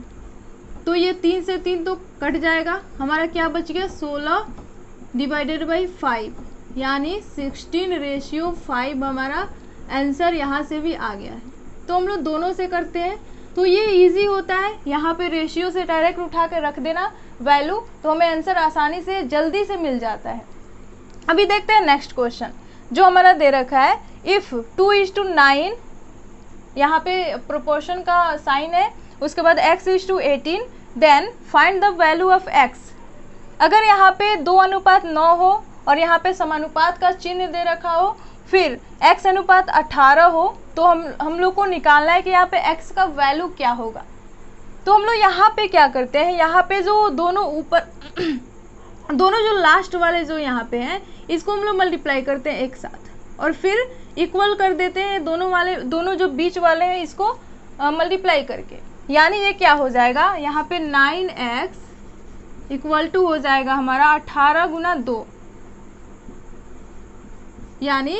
तो ये 3 से 3 तो कट जाएगा, हमारा क्या बच गया 16 डिवाइडेड बाई 5 यानी 16:5 हमारा आंसर यहाँ से भी आ गया है। तो हम लोग दोनों से करते हैं तो ये इजी होता है, यहाँ पे रेशियो से डायरेक्ट उठा के रख देना वैल्यू, तो हमें आंसर आसानी से जल्दी से मिल जाता है। अभी देखते हैं नेक्स्ट क्वेश्चन जो हमारा दे रखा है, इफ़ 2:9, यहाँ पे प्रोपोर्शन का साइन है, उसके बाद x:18 then find the value of x। अगर यहाँ पे 2:9 हो और यहाँ पे समानुपात का चिन्ह दे रखा हो, फिर x:18 हो, तो हम लोग को निकालना है कि यहाँ पे x का वैल्यू क्या होगा। तो हम लोग यहाँ पे क्या करते हैं, यहाँ पे जो दोनों ऊपर दोनों जो लास्ट वाले जो यहाँ पे हैं इसको हम लोग मल्टीप्लाई करते हैं एक साथ, और फिर इक्वल कर देते हैं दोनों जो बीच वाले हैं इसको मल्टीप्लाई करके, यानी ये क्या हो जाएगा, यहाँ पे 9x इक्वल टू हो जाएगा हमारा 18 गुना 2, यानी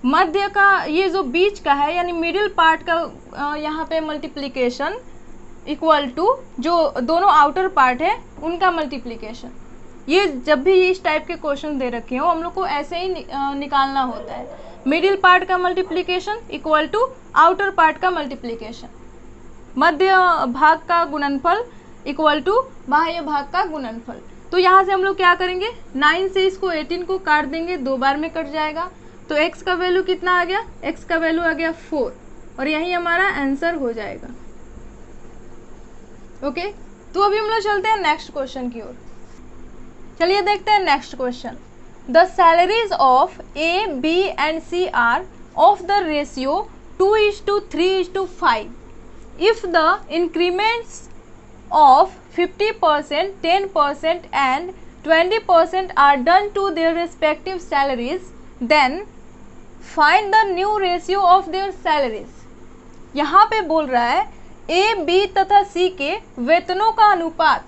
मध्य का ये जो बीच का है यानी मिडिल पार्ट का यहाँ पे मल्टीप्लिकेशन इक्वल टू जो दोनों आउटर पार्ट है उनका मल्टीप्लिकेशन। ये जब भी इस टाइप के क्वेश्चन दे रखे हो हम लोग को ऐसे ही निकालना होता है, मिडिल पार्ट का multiplication equal to outer part का मल्टीप्लिकेशन, मध्य भाग का गुणनफल इक्वल टू बाह्य भाग का गुणनफल। तो यहाँ से हम लोग क्या करेंगे, 9 से इसको 18 को काट देंगे, 2 बार में कट जाएगा, तो x का वैल्यू कितना आ गया, x का वैल्यू आ गया 4, और यही हमारा आंसर हो जाएगा। ओके, तो अभी हम लोग चलते हैं नेक्स्ट क्वेश्चन की ओर। चलिए देखते हैं next question. The salaries of A, B and C are of the ratio 2:3:5 if the increments of 50%, 10% and 20% are done to their respective salaries, then find the new ratio of their salaries. यहाँ पे बोल रहा है ए, बी तथा सी के वेतनों का अनुपात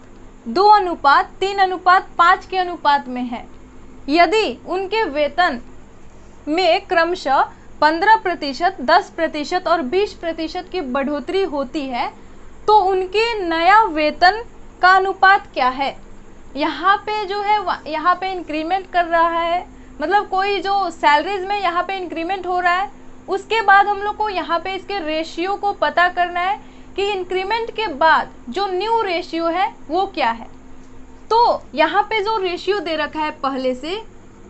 2:3:5 के अनुपात में है। यदि उनके वेतन में क्रमशः 15%, 10% और 20% की बढ़ोतरी होती है तो उनके नया वेतन का अनुपात क्या है। यहाँ पे जो है यहाँ पे इंक्रीमेंट कर रहा है, मतलब कोई जो सैलरीज में यहाँ पे इंक्रीमेंट हो रहा है। उसके बाद हम लोग को यहाँ पे इसके रेशियो को पता करना है कि इंक्रीमेंट के बाद जो न्यू रेशियो है वो क्या है। तो यहाँ पे जो रेशियो दे रखा है पहले से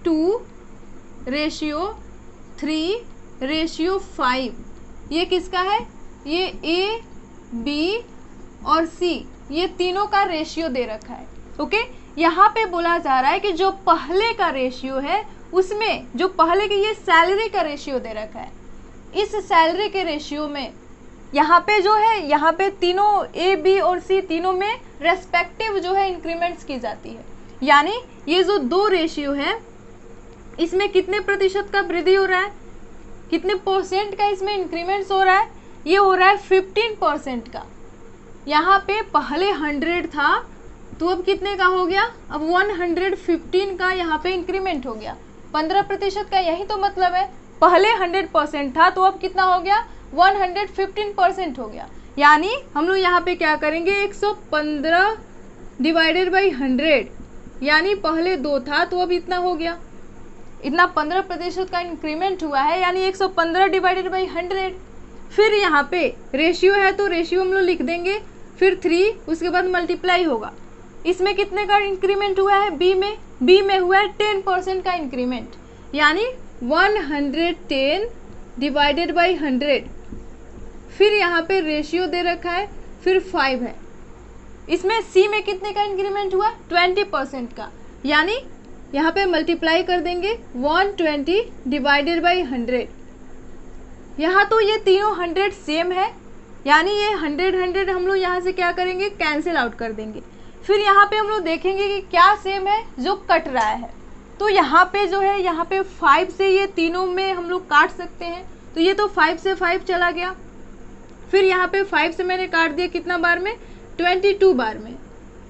2:3:5, ये किसका है, ये ए, बी और सी, ये तीनों का रेशियो दे रखा है। ओके, यहाँ पे बोला जा रहा है कि जो पहले का रेशियो है उसमें जो पहले की ये सैलरी का रेशियो दे रखा है, इस सैलरी के रेशियो में यहाँ पे जो है, यहाँ पे तीनों ए, बी और सी तीनों में रेस्पेक्टिव जो है इंक्रीमेंट्स की जाती है। यानी ये जो दो रेशियो है इसमें कितने प्रतिशत का वृद्धि हो रहा है, कितने परसेंट का इसमें इंक्रीमेंट्स हो रहा है, ये हो रहा है 15% का। यहाँ पे पहले 100 था तो अब कितने का हो गया, अब 115 का यहाँ पे इंक्रीमेंट हो गया, 15% का। यही तो मतलब है, पहले 100% था तो अब कितना हो गया, 115% हो गया। यानी हम लोग यहाँ पे क्या करेंगे, 115 डिवाइडेड बाई 100, यानी पहले 2 था तो अब इतना हो गया, इतना 15% का इंक्रीमेंट हुआ है, यानी 115 डिवाइडेड बाई 100। फिर यहाँ पे रेशियो है तो रेशियो हम लोग लिख देंगे, फिर 3, उसके बाद मल्टीप्लाई होगा। इसमें कितने का इंक्रीमेंट हुआ है, बी में हुआ है 10% का इंक्रीमेंट, यानी 110 डिवाइडेड बाई 100। फिर यहाँ पे रेशियो दे रखा है, फिर 5 है। इसमें सी में कितने का इंक्रीमेंट हुआ, 20% का, यानी यहाँ पे मल्टीप्लाई कर देंगे 120 डिवाइडेड बाई 100। यहाँ तो ये तीनों 100 सेम है, यानी ये 100 हम लोग यहाँ से क्या करेंगे, कैंसिल आउट कर देंगे। फिर यहाँ पे हम लोग देखेंगे कि क्या सेम है जो कट रहा है। तो यहाँ पे जो है, यहाँ पे 5 से ये तीनों में हम लोग काट सकते हैं, तो ये तो 5 से 5 चला गया। फिर यहाँ पे 5 से मैंने काट दिया कितना बार में, 22 बार में।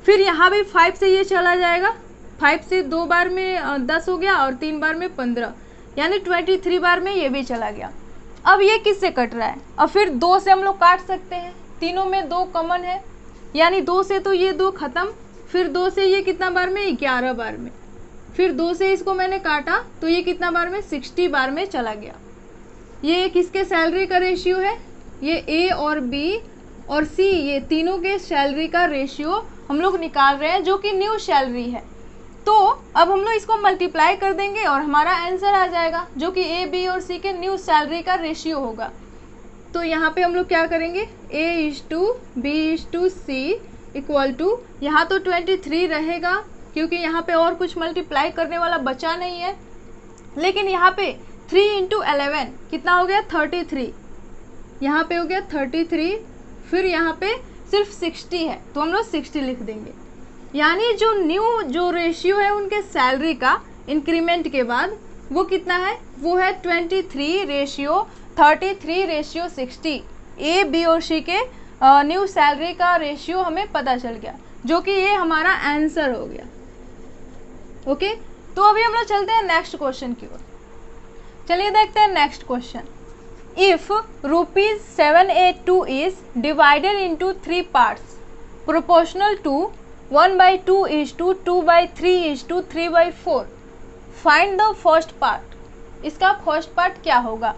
फिर यहाँ भी 5 से ये चला जाएगा, 5 से 2 बार में 10 हो गया और 3 बार में 15, यानी 23 बार में ये भी चला गया। अब ये किससे कट रहा है, अब फिर 2 से हम लोग काट सकते हैं, तीनों में 2 कॉमन है, यानी 2 से तो ये 2 खत्म। फिर 2 से ये कितना बार में, 11 बार में। फिर 2 से इसको मैंने काटा तो ये कितना बार में, 60 बार में चला गया। ये किसके सैलरी का रेशियो है, ये ए और बी और सी, ये तीनों के सैलरी का रेशियो हम लोग निकाल रहे हैं, जो कि न्यू सैलरी है। तो अब हम लोग इसको मल्टीप्लाई कर देंगे और हमारा आंसर आ जाएगा, जो कि ए, बी और सी के न्यू सैलरी का रेशियो होगा। तो यहाँ पे हम लोग क्या करेंगे, A:B:C इक्वल टू, यहाँ तो 23 रहेगा क्योंकि यहाँ पे और कुछ मल्टीप्लाई करने वाला बचा नहीं है, लेकिन यहाँ पे 3 × 11 कितना हो गया, 33। यहाँ पे हो गया 33, फिर यहाँ पे सिर्फ 60 है तो हम लोग 60 लिख देंगे। यानी जो न्यू जो रेशियो है उनके सैलरी का इंक्रीमेंट के बाद वो कितना है, वो है 23:33:60। ए, बी और सी के न्यू सैलरी का रेशियो हमें पता चल गया, जो कि ये हमारा आंसर हो गया। ओके, तो अभी हम लोग चलते हैं नेक्स्ट क्वेश्चन की ओर। चलिए देखते हैं next question. If ₹782 is divided into 3 parts proportional to 1/2:2/3:3/4, find the first part. इसका फर्स्ट पार्ट क्या होगा।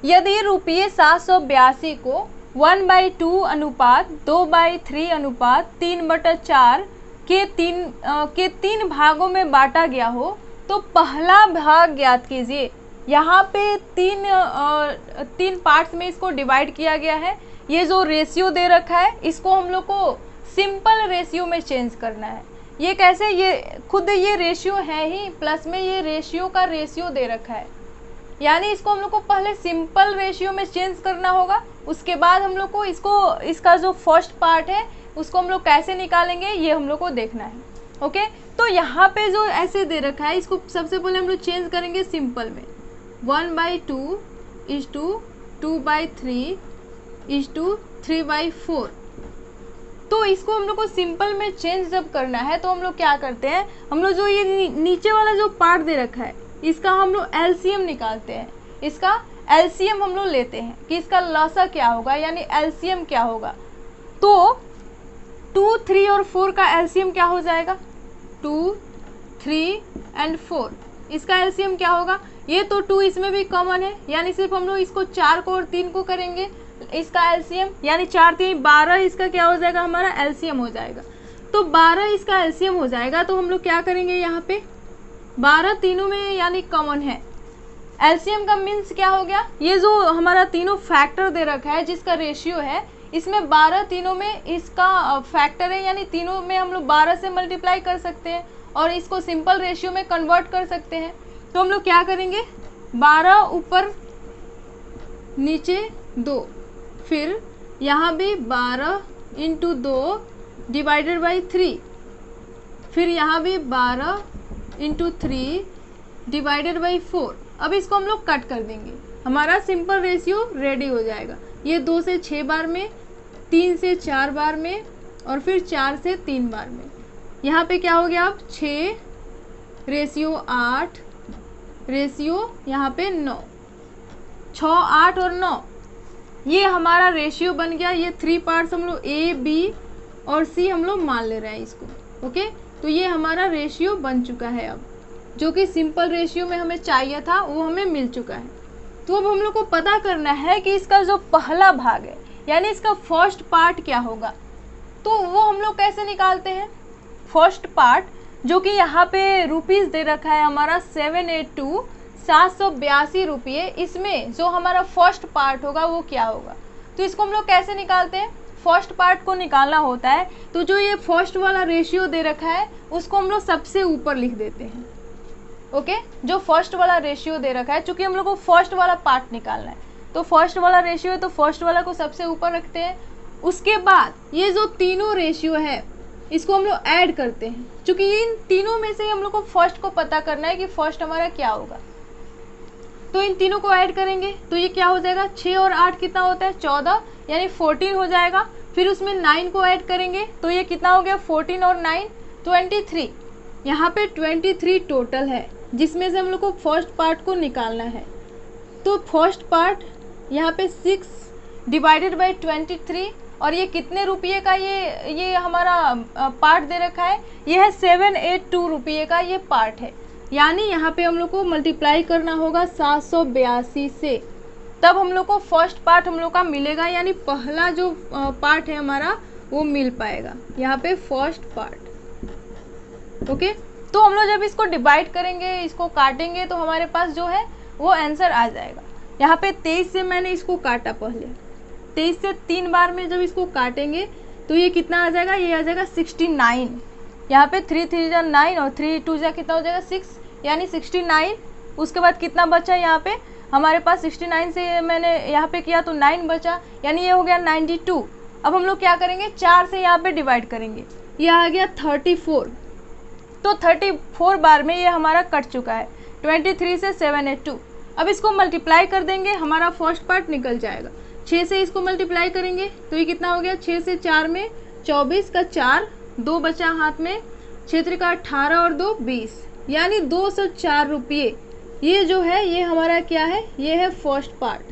यदि ₹782 को 1/2:2/3:3/4 के तीन भागों में बांटा गया हो तो पहला भाग ज्ञात कीजिए। यहाँ पे तीन पार्ट्स में इसको डिवाइड किया गया है। ये जो रेशियो दे रखा है इसको हम लोग को सिंपल रेशियो में चेंज करना है। ये कैसे, ये खुद ये रेशियो है ही, प्लस में ये रेशियो का रेशियो दे रखा है। यानी इसको हम लोग को पहले सिंपल रेशियो में चेंज करना होगा, उसके बाद हम लोग को इसका जो फर्स्ट पार्ट है उसको हम लोग कैसे निकालेंगे ये हम लोग को देखना है। ओके, तो यहाँ पे जो ऐसे दे रखा है इसको सबसे पहले हम लोग चेंज करेंगे सिंपल में। 1/2 इज टू 2/3 इज टू 3/4। तो इसको हम लोग को सिंपल में चेंज जब करना है तो हम लोग क्या करते हैं, हम लोग जो ये नीचे वाला जो पार्ट दे रखा है इसका हम लोग एलसीएम निकालते हैं। इसका एलसीएम हम लोग लेते हैं कि इसका लसा क्या होगा, यानी एलसीएम क्या होगा। तो 2, 3 और 4 का एलसीएम क्या हो जाएगा, 2, 3 एंड 4। इसका एलसीएम क्या होगा, ये तो 2 इसमें भी कॉमन है, यानी सिर्फ हम लोग इसको 4 को और 3 को करेंगे इसका एलसीएम, यानी 4 3 12 इसका क्या हो जाएगा, हमारा एलसीएम हो जाएगा। तो 12 इसका एलसीएम हो जाएगा। तो हम लोग क्या करेंगे, यहाँ पे 12 तीनों में यानी कॉमन है। एलसीएम का मीन्स क्या हो गया, ये जो हमारा तीनों फैक्टर दे रखा है जिसका रेशियो है, इसमें 12 तीनों में इसका फैक्टर है, यानी तीनों में हम लोग 12 से मल्टीप्लाई कर सकते हैं और इसको सिंपल रेशियो में कन्वर्ट कर सकते हैं। तो हम लोग क्या करेंगे, 12 ऊपर नीचे 2, फिर यहाँ भी 12 इंटू 2 डिवाइडेड बाई 3, फिर यहाँ भी 12 इंटू 3 डिवाइडेड बाई 4। अब इसको हम लोग कट कर देंगे, हमारा सिंपल रेशियो रेडी हो जाएगा। ये 2 से 6 बार में, 3 से 4 बार में और फिर 4 से 3 बार में। यहाँ पे क्या हो गया, अब 6 रेशियो 8 रेशियो यहाँ पे 9, 6 8 और 9 ये हमारा रेशियो बन गया। ये 3 पार्ट्स हम लोग ए बी और सी हम लोग मान ले रहे हैं इसको। ओके, तो ये हमारा रेशियो बन चुका है। अब जो कि सिंपल रेशियो में हमें चाहिए था वो हमें मिल चुका है। तो अब हम लोग को पता करना है कि इसका जो पहला भाग है यानी इसका फर्स्ट पार्ट क्या होगा। तो वो हम लोग कैसे निकालते हैं, फर्स्ट पार्ट जो कि यहाँ पे रुपीज़ दे रखा है हमारा 782 रुपये, इसमें जो हमारा फर्स्ट पार्ट होगा वो क्या होगा। तो इसको हम लोग कैसे निकालते हैं, फर्स्ट पार्ट को निकालना होता है तो जो ये फर्स्ट वाला रेशियो दे रखा है उसको हम लोग सबसे ऊपर लिख देते हैं। ओके, जो फर्स्ट वाला रेशियो दे रखा है, चूंकि हम लोग को फर्स्ट वाला पार्ट निकालना है तो फर्स्ट वाला रेशियो है तो फर्स्ट वाला को सबसे ऊपर रखते हैं। उसके बाद ये जो तीनों रेशियो है इसको हम लोग ऐड करते हैं, चूंकि इन तीनों में से हम लोग को फर्स्ट को पता करना है कि फर्स्ट हमारा क्या होगा। तो इन तीनों को ऐड करेंगे तो ये क्या हो जाएगा, 6 और 8 कितना होता है, 14 यानी 14 हो जाएगा। फिर उसमें 9 को ऐड करेंगे तो ये कितना हो गया, 14 और 9 23। यहाँ पे 23 टोटल है जिसमें से हम लोग को फर्स्ट पार्ट को निकालना है। तो फर्स्ट पार्ट यहाँ पे 6 डिवाइडेड बाई 23 और ये कितने रुपये का ये हमारा पार्ट दे रखा है, ये है 782 रुपये का ये पार्ट है। यानी यहाँ पे हम लोग को मल्टीप्लाई करना होगा 782 से, तब हम लोग को फर्स्ट पार्ट हम लोग का मिलेगा, यानी पहला जो पार्ट है हमारा वो मिल पाएगा यहाँ पे फर्स्ट पार्ट। ओके, तो हम लोग जब इसको डिवाइड करेंगे, इसको काटेंगे तो हमारे पास जो है वो आंसर आ जाएगा। यहाँ पे 23 से मैंने इसको काटा, पहले 23 से 3 बार में जब इसको काटेंगे तो ये कितना आ जाएगा, ये आ जाएगा 69। यहाँ पे 3 3 जा 9 और 3 2 जा कितना हो जाएगा 6, यानी 69। उसके बाद कितना बचा यहाँ पे हमारे पास, 69 से मैंने यहाँ पे किया तो 9 बचा, यानी ये हो गया 92। अब हम लोग क्या करेंगे, 4 से यहाँ पे डिवाइड करेंगे, ये आ गया 34। तो 34 बार में ये हमारा कट चुका है, 23 से 782। अब इसको मल्टीप्लाई कर देंगे, हमारा फर्स्ट पार्ट निकल जाएगा। 6 से इसको मल्टीप्लाई करेंगे तो ये कितना हो गया, 6 से 4 में 24 का 4, 2 बचा हाथ में, 6 का 18 और 2 20, यानी 204 रुपये। ये जो है ये हमारा क्या है, ये है फर्स्ट पार्ट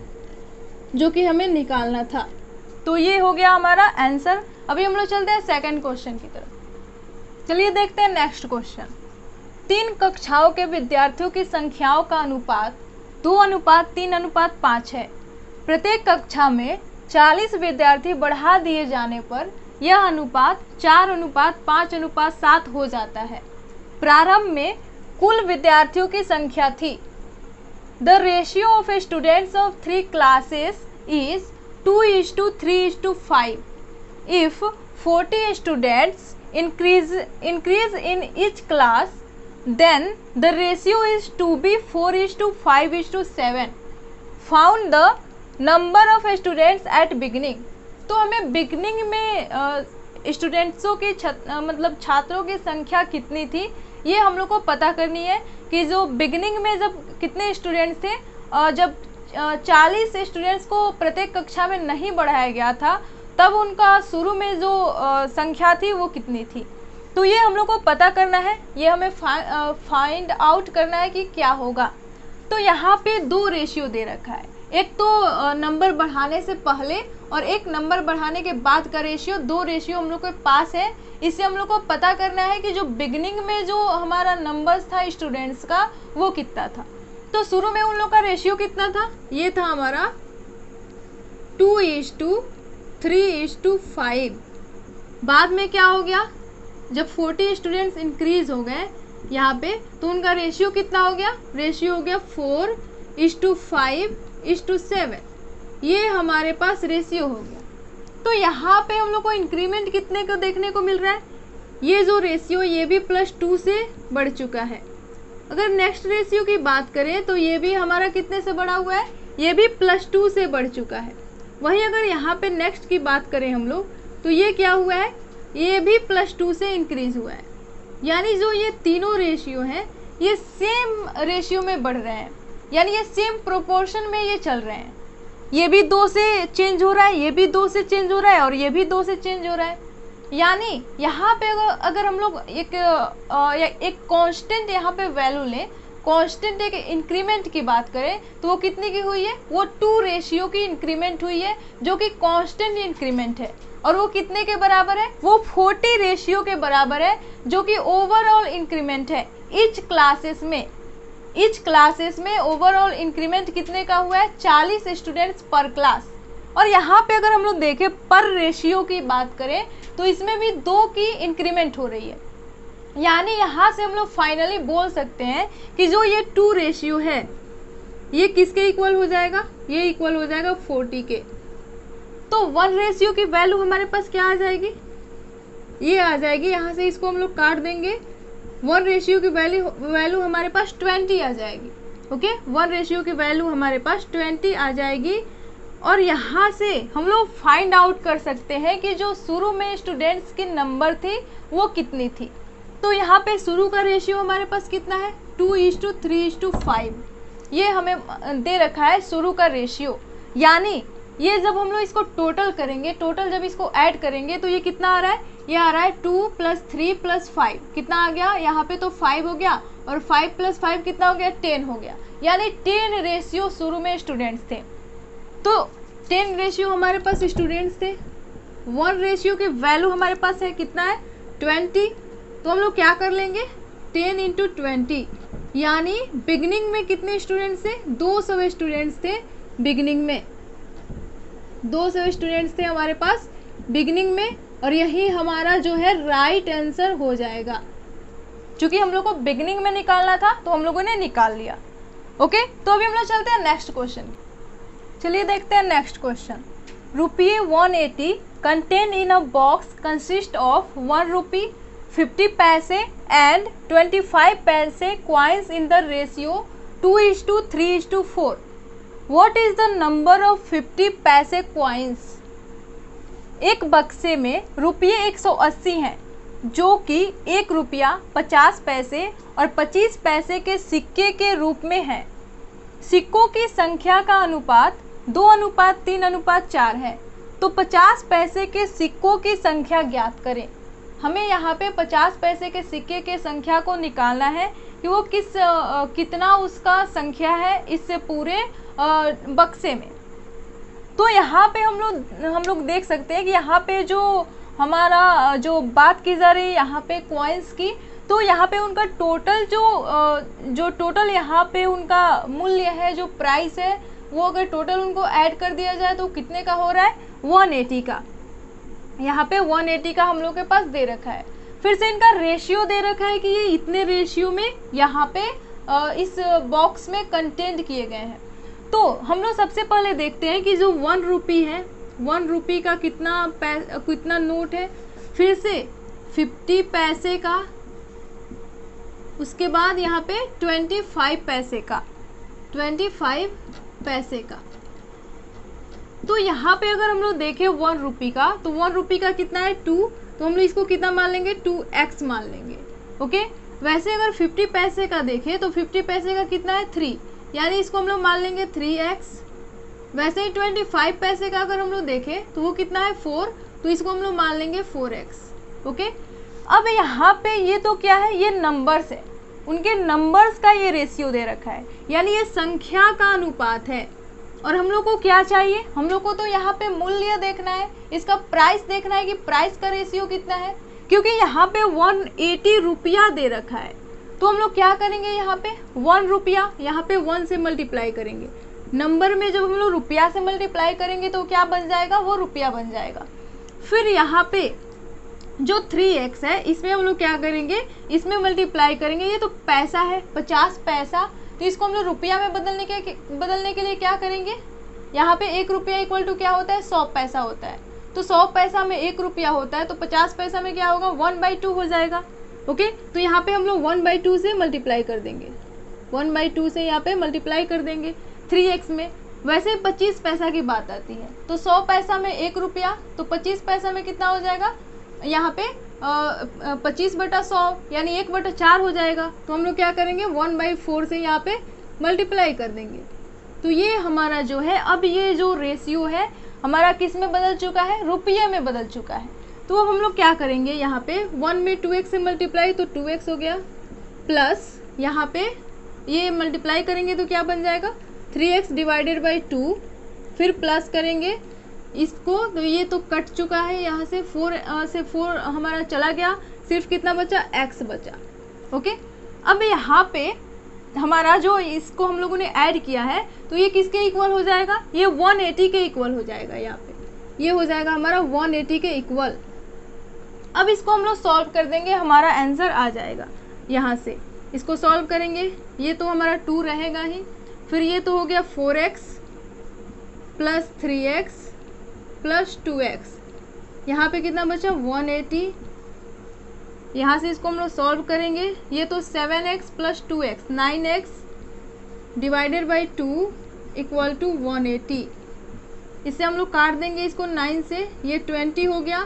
जो कि हमें निकालना था। तो ये हो गया हमारा आंसर। अभी हम लोग चलते हैं सेकंड क्वेश्चन की तरफ। चलिए देखते हैं नेक्स्ट क्वेश्चन। 3 कक्षाओं के विद्यार्थियों की संख्याओं का अनुपात 2:3:5 है। प्रत्येक कक्षा में 40 विद्यार्थी बढ़ा दिए जाने पर यह अनुपात 4:5:7 हो जाता है। प्रारंभ में कुल विद्यार्थियों की संख्या थी। The ratio of students of 3 classes is 2:3:5. If 40 students increase in each class, then the ratio is to be 4:5:7. Found the number of students at beginning. तो हमें बिगनिंग में स्टूडेंट्सों की मतलब छात्रों की संख्या कितनी थी ये हम लोग को पता करनी है कि जो बिगनिंग में जब कितने स्टूडेंट्स थे, जब 40 स्टूडेंट्स को प्रत्येक कक्षा में नहीं बढ़ाया गया था तब उनका शुरू में जो संख्या थी वो कितनी थी। तो ये हम लोग को पता करना है, ये हमें फाइंड आउट करना है कि क्या होगा। तो यहाँ पे दो रेशियो दे रखा है, एक तो नंबर बढ़ाने से पहले और एक नंबर बढ़ाने के बाद का रेशियो। दो रेशियो हम लोग के पास है, इससे हम लोग को पता करना है कि जो बिगनिंग में जो हमारा नंबर्स था स्टूडेंट्स का वो कितना था। तो शुरू में उन लोग का रेशियो कितना था, ये था हमारा 2:3:5। बाद में क्या हो गया, जब 40 स्टूडेंट्स इंक्रीज हो गए यहाँ पे तो उनका रेशियो कितना हो गया, रेशियो हो गया 4:5:7। ये हमारे पास रेशियो हो गया। तो यहाँ पे हम लोग को इंक्रीमेंट कितने को देखने को मिल रहा है, ये जो रेशियो ये भी +2 से बढ़ चुका है। अगर नेक्स्ट रेशियो की बात करें तो ये भी हमारा कितने से बढ़ा हुआ है, ये भी +2 से बढ़ चुका है। वहीं अगर यहाँ पे नेक्स्ट की बात करें हम लोग तो ये क्या हुआ है, ये भी +2 से इंक्रीज हुआ है। यानी जो ये तीनों रेशियो हैं ये सेम रेशियो में बढ़ रहे हैं, यानी ये सेम प्रोपोर्शन में ये चल रहे हैं। ये भी 2 से चेंज हो रहा है, ये भी 2 से चेंज हो रहा है और ये भी 2 से चेंज हो रहा है। यानी यहाँ पे अगर हम लोग एक कांस्टेंट यहाँ पे वैल्यू लें, कांस्टेंट एक इंक्रीमेंट की बात करें तो वो कितने की हुई है, वो 2 रेशियो की इंक्रीमेंट हुई है जो कि कांस्टेंट इंक्रीमेंट है। और वो कितने के बराबर है, वो 40 रेशियो के बराबर है जो कि ओवरऑल इंक्रीमेंट है। ईच क्लासेस में ओवरऑल इंक्रीमेंट कितने का हुआ है, 40 स्टूडेंट्स पर क्लास। और यहाँ पे अगर हम लोग देखें पर रेशियो की बात करें तो इसमें भी 2 की इंक्रीमेंट हो रही है। यानी यहाँ से हम लोग फाइनली बोल सकते हैं कि जो ये 2 रेशियो है ये किसके इक्वल हो जाएगा, ये इक्वल हो जाएगा 40 के। तो 1 रेशियो की वैल्यू हमारे पास क्या आ जाएगी, ये आ जाएगी, यहाँ से इसको हम लोग काट देंगे। 1 रेशियो की वैल्यू हमारे पास 20 आ जाएगी। ओके, 1 रेशियो की वैल्यू हमारे पास 20 आ जाएगी। और यहाँ से हम लोग फाइंड आउट कर सकते हैं कि जो शुरू में स्टूडेंट्स की नंबर थी वो कितनी थी। तो यहाँ पे शुरू का रेशियो हमारे पास कितना है, 2:3:5। ये हमें दे रखा है शुरू का रेशियो। यानी ये जब हम लोग इसको टोटल करेंगे, टोटल जब इसको ऐड करेंगे तो ये कितना आ रहा है, ये आ रहा है 2 + 3 + 5। कितना आ गया, यहाँ पे तो 5 हो गया और 5 + 5 कितना हो गया, 10 हो गया। यानी 10 रेशियो शुरू में स्टूडेंट्स थे। तो 10 रेशियो हमारे पास स्टूडेंट्स थे। 1 रेशियो की वैल्यू हमारे पास है कितना है, 20। तो हम लोग क्या कर लेंगे, 10 × 20। यानी बिगनिंग में कितने स्टूडेंट्स थे, 200 स्टूडेंट्स थे बिगनिंग में। 200 स्टूडेंट्स थे हमारे पास बिगनिंग में। और यही हमारा जो है राइट आंसर हो जाएगा। क्योंकि हम लोग को बिगनिंग में निकालना था तो हम लोगों ने निकाल लिया। ओके, तो अभी हम लोग चलते हैं नेक्स्ट क्वेश्चन। चलिए देखते हैं next question. ₹180 contain in a box consist of ₹1, 50 पैसे एंड 25 पैसे coins in the ratio 2:3:4। What is the number of 50 पैसे कॉइन्स? एक बक्से में ₹180 हैं जो कि ₹1, 50 पैसे और 25 पैसे के सिक्के के रूप में है। सिक्कों की संख्या का अनुपात 2:3:4 है। तो 50 पैसे के सिक्कों की संख्या ज्ञात करें। हमें यहाँ पे 50 पैसे के सिक्के के संख्या को निकालना है कि वो कितना उसका संख्या है इस पूरे बक्से में। तो यहाँ पे हम लोग देख सकते हैं कि यहाँ पे जो हमारा जो बात की जा रही है यहाँ पे कॉइन्स की, तो यहाँ पे उनका टोटल जो टोटल यहाँ पे उनका मूल्य है, जो प्राइस है, वो अगर टोटल उनको ऐड कर दिया जाए तो कितने का हो रहा है, 180 का। यहाँ पे 180 का हम लोग के पास दे रखा है। फिर से इनका रेशियो दे रखा है कि ये इतने रेशियो में यहाँ पे इस बॉक्स में कंटेंट किए गए हैं। तो हम लोग सबसे पहले देखते हैं कि जो ₹1 है, ₹1 का कितना नोट है। फिर से 50 पैसे का, उसके बाद यहाँ पे 25 पैसे का, 25 पैसे का। तो यहाँ पे अगर हम लोग देखें 1 रुपये का, तो 1 रुपये का कितना है 2, तो हम लोग इसको कितना मान लेंगे 2x मान लेंगे। ओके, वैसे अगर 50 पैसे का देखें तो 50 पैसे का कितना है 3, यानी इसको हम लोग मान लेंगे 3x। वैसे ही 25 पैसे का अगर हम लोग देखें तो वो कितना है 4, तो इसको हम लोग मान लेंगे 4x। ओके, अब यहाँ पे ये तो क्या है, ये नंबर्स है, उनके नंबर्स का ये रेशियो दे रखा है, यानी ये संख्या का अनुपात है। और हम लोग को क्या चाहिए, हम लोग को तो यहाँ पे मूल्य देखना है, इसका प्राइस देखना है कि प्राइस का रेशियो कितना है, क्योंकि यहाँ पे 180 रुपया दे रखा है। तो हम लोग क्या करेंगे, यहाँ पे 1 रुपया, यहाँ पे 1 से मल्टीप्लाई करेंगे। नंबर में जब हम लोग रुपया से मल्टीप्लाई करेंगे तो क्या बन जाएगा, वो रुपया बन जाएगा। फिर यहाँ पे जो 3x है इसमें हम लोग क्या करेंगे, इसमें मल्टीप्लाई करेंगे। ये तो पैसा है, 50 पैसा, तो इसको हम लोग रुपया में बदलने के लिए क्या करेंगे, यहाँ पे 1 रुपया इक्वल टू क्या होता है 100 पैसा होता है। तो 100 पैसा में 1 रुपया होता है, तो 50 पैसा में क्या होगा 1/2 हो जाएगा। ओके, तो यहाँ पे हम लोग 1/2 से मल्टीप्लाई कर देंगे, 1/2 से यहाँ पे मल्टीप्लाई कर देंगे 3x में। वैसे 25 पैसा की बात आती है, तो 100 पैसा में 1 रुपया, तो 25 पैसा में कितना हो जाएगा, यहाँ पे 25/100 यानी 1/4 हो जाएगा। तो हम लोग क्या करेंगे 1/4 से यहाँ पे मल्टीप्लाई कर देंगे। तो ये हमारा जो है, अब ये जो रेशियो है हमारा किस में बदल चुका है, रुपये में बदल चुका है। तो अब हम लोग क्या करेंगे, यहाँ पे 1 में 2x से मल्टीप्लाई, तो 2x हो गया, प्लस यहाँ पे ये मल्टीप्लाई करेंगे तो क्या बन जाएगा 3x डिवाइडेड बाई 2, फिर प्लस करेंगे इसको, तो ये तो कट चुका है, यहाँ से 4 हमारा चला गया, सिर्फ कितना बचा x बचा। ओके, अब यहाँ पे हमारा जो इसको हम लोगों ने ऐड किया है, तो ये किसके इक्वल हो जाएगा, ये 180 के इक्वल हो जाएगा। यहाँ पे ये हो जाएगा हमारा 180 के इक्वल। अब इसको हम लोग सॉल्व कर देंगे, हमारा आंसर आ जाएगा। यहाँ से इसको सॉल्व करेंगे, ये तो हमारा 2 रहेगा ही, फिर ये तो हो गया 4x plus 3x plus 2x, यहाँ पे कितना बचा 180। यहाँ से इसको हम लोग सॉल्व करेंगे, ये तो 7x plus 2x 9x divided by 2 equal to 180। इससे हम लोग काट देंगे इसको 9 से, ये 20 हो गया,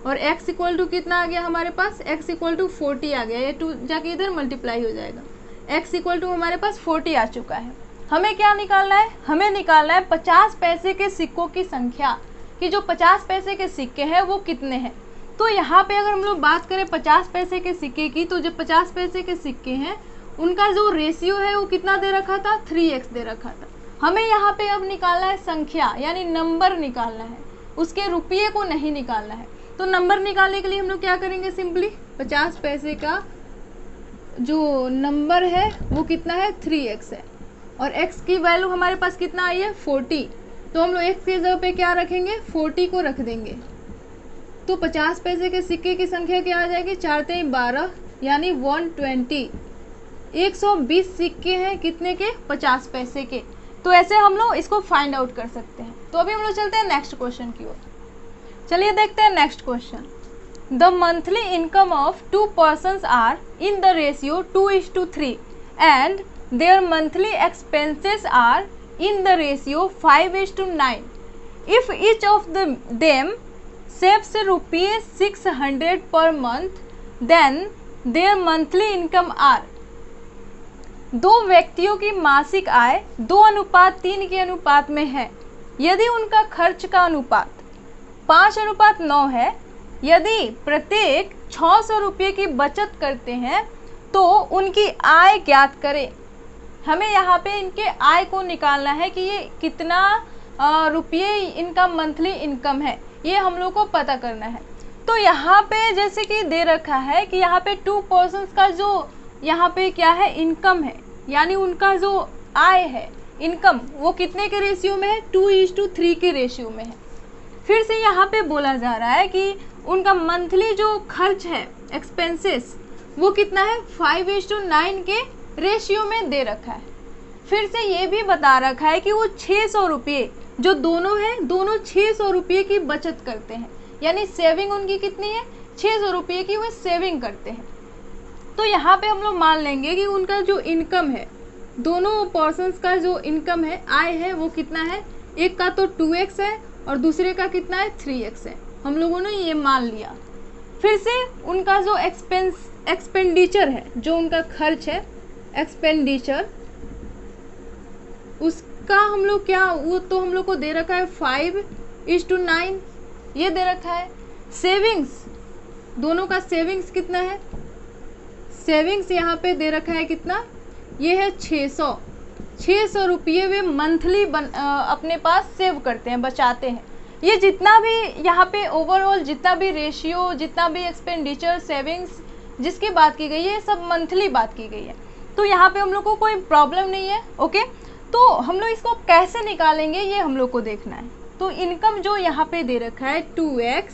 और x इक्वल टू कितना आ गया हमारे पास, x इक्वल टू 40 आ गया। ये 2 जाके इधर मल्टीप्लाई हो जाएगा, x इक्वल टू हमारे पास 40 आ चुका है। हमें क्या निकालना है, हमें निकालना है 50 पैसे के सिक्कों की संख्या, कि जो 50 पैसे के सिक्के हैं वो कितने हैं। तो यहाँ पे अगर हम लोग बात करें 50 पैसे के सिक्के की, तो जो 50 पैसे के सिक्के हैं उनका जो रेशियो है वो कितना दे रखा था 3x दे रखा था। हमें यहाँ पे अब निकालना है संख्या, यानी नंबर निकालना है, उसके रुपये को नहीं निकालना है। तो नंबर निकालने के लिए हम लोग क्या करेंगे, सिंपली 50 पैसे का जो नंबर है वो कितना है 3x है, और x की वैल्यू हमारे पास कितना आई है 40। तो हम लोग x की जगह पे क्या रखेंगे 40 को रख देंगे। तो 50 पैसे के सिक्के की संख्या क्या आ जाएगी, 4 3 12 यानी 120। 120 सिक्के हैं कितने के, 50 पैसे के। तो ऐसे हम लोग इसको फाइंड आउट कर सकते हैं। तो अभी हम लोग चलते हैं नेक्स्ट क्वेश्चन की ओर। चलिए देखते हैं next question. The monthly income of 2 persons are in the ratio 2:3 and their monthly expenses are in the ratio 5:9. If each of them saves ₹600 per month, then their monthly income are। दो व्यक्तियों की मासिक आय 2:3 के अनुपात में है। यदि उनका खर्च का अनुपात 5:9 है, यदि प्रत्येक 600 रुपये की बचत करते हैं तो उनकी आय ज्ञात करें। हमें यहाँ पे इनके आय को निकालना है कि ये कितना रुपये इनका मंथली इनकम है, ये हम लोग को पता करना है। तो यहाँ पे जैसे कि दे रखा है कि यहाँ पे 2 persons का जो यहाँ पे क्या है इनकम है, यानी उनका जो आय है इनकम वो कितने के रेशियो में है 2:3 के रेशियो में है। फिर से यहाँ पे बोला जा रहा है कि उनका मंथली जो खर्च है एक्सपेंसेस वो कितना है 5:9 के रेशियो में दे रखा है। फिर से ये भी बता रखा है कि वो 600 रुपये जो दोनों हैं, दोनों 600 रुपये की बचत करते हैं, यानी सेविंग उनकी कितनी है 600 रुपये की वो सेविंग करते हैं। तो यहाँ पे हम लोग मान लेंगे कि उनका जो इनकम है, दोनों पर्सन्स का जो इनकम है, आय है, वो कितना है, एक का तो 2x है और दूसरे का कितना है 3x है। हम लोगों ने ये मान लिया। फिर से उनका जो एक्सपेंडिचर है, जो उनका खर्च है एक्सपेंडिचर, उसका हम लोग क्या, वो तो हम लोग को दे रखा है 5:9 ये दे रखा है। सेविंग्स, दोनों का सेविंग्स कितना है, सेविंग्स यहाँ पे दे रखा है कितना, ये है 600 रुपये वे मंथली अपने पास सेव करते हैं, बचाते हैं। ये जितना भी यहाँ पे ओवरऑल जितना भी रेशियो, जितना भी एक्सपेंडिचर, सेविंग्स जिसकी बात की गई है, ये सब मंथली बात की गई है। तो यहाँ पे हम लोग को कोई प्रॉब्लम नहीं है। ओके, तो हम लोग इसको कैसे निकालेंगे ये हम लोग को देखना है। तो इनकम जो यहाँ पे दे रखा है 2x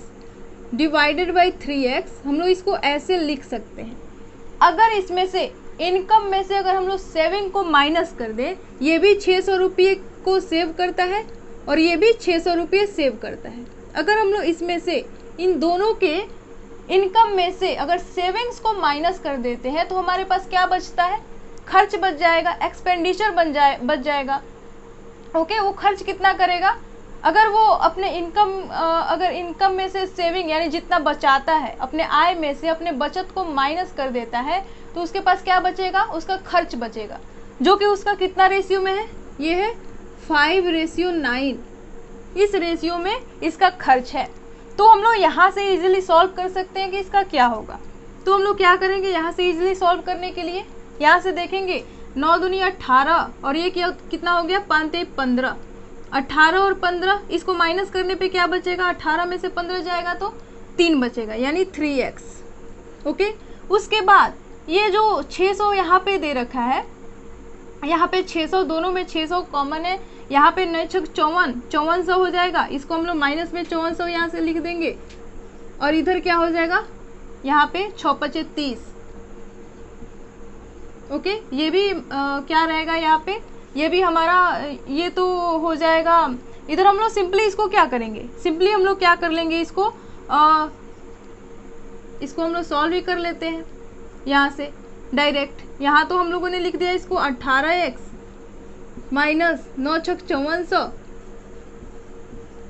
डिवाइडेड बाई 3x, हम लोग इसको ऐसे लिख सकते हैं। अगर इसमें से इनकम में से अगर हम लोग सेविंग को माइनस कर दें, ये भी 600 रुपये को सेव करता है और ये भी 600 रुपये सेव करता है। अगर हम लोग इसमें से इन दोनों के इनकम में से अगर सेविंग्स को माइनस कर देते हैं तो हमारे पास क्या बचता है, खर्च बच जाएगा, एक्सपेंडिचर बच जाएगा। ओके, वो खर्च कितना करेगा, अगर वो अपने अगर इनकम में से सेविंग यानी जितना बचाता है, अपने आय में से अपने बचत को माइनस कर देता है, तो उसके पास क्या बचेगा, उसका खर्च बचेगा, जो कि उसका कितना रेशियो में है, ये है 5:9। इस रेशियो में इसका खर्च है। तो हम लोग यहाँ से इजीली सॉल्व कर सकते हैं कि इसका क्या होगा। तो हम लोग क्या करेंगे, यहाँ से इजीली सॉल्व करने के लिए यहाँ से देखेंगे 9 दूनी 18 और ये कितना हो गया 5 15, 18 और 15, इसको माइनस करने पे क्या बचेगा, 18 में से 15 जाएगा तो 3 बचेगा, यानी 3x। ओके, उसके बाद ये जो 600 यहाँ पे दे रखा है, यहाँ पे 600, दोनों में 600 कॉमन है, यहाँ पे 9 6 5400 हो जाएगा। इसको हम लोग माइनस में 5400 यहाँ से लिख देंगे और इधर क्या हो जाएगा, यहाँ पे 6 5 30। ओके, ये भी क्या रहेगा यहाँ पे, ये भी हमारा ये तो हो जाएगा। इधर हम लोग सिंपली इसको क्या करेंगे, सिंपली हम लोग क्या कर लेंगे, इसको हम लोग सॉल्व ही कर लेते हैं यहाँ से डायरेक्ट। यहाँ तो हम लोगों ने लिख दिया इसको 18x माइनस 9 6 5400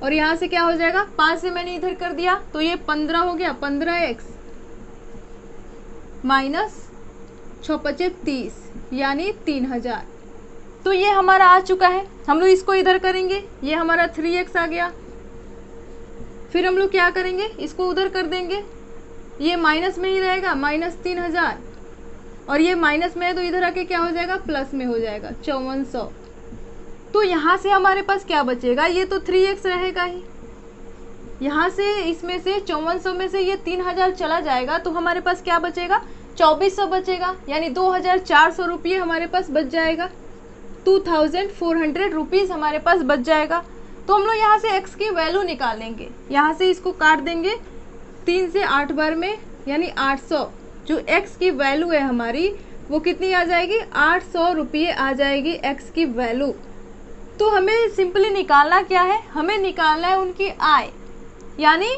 और यहाँ से क्या हो जाएगा, 5 से मैंने इधर कर दिया तो ये 15 हो गया, 15x माइनस 6 5 30 यानी 3000। तो ये हमारा आ चुका है। हम लोग इसको इधर करेंगे, ये हमारा 3x आ गया। फिर हम लोग क्या करेंगे, इसको उधर कर देंगे, ये माइनस में ही रहेगा, माइनस 3000 और ये माइनस में है तो इधर आके क्या हो जाएगा, प्लस में हो जाएगा 5400। तो यहाँ से हमारे पास क्या बचेगा, ये तो 3x रहेगा ही। यहाँ से इसमें से 5400 में से ये 3000 चला जाएगा तो हमारे पास क्या बचेगा, 2400 बचेगा, यानी 2400 रुपये हमारे पास बच जाएगा, 2400 रुपीज़ हमारे पास बच जाएगा। तो हम लोग यहाँ से x की वैल्यू निकालेंगे, यहाँ से इसको काट देंगे 3 से 8 बार में, यानी 800। जो x की वैल्यू है हमारी वो कितनी आ जाएगी, 800 रुपये आ जाएगी x की वैल्यू। तो हमें सिंपली निकालना क्या है, हमें निकालना है उनकी आय, यानी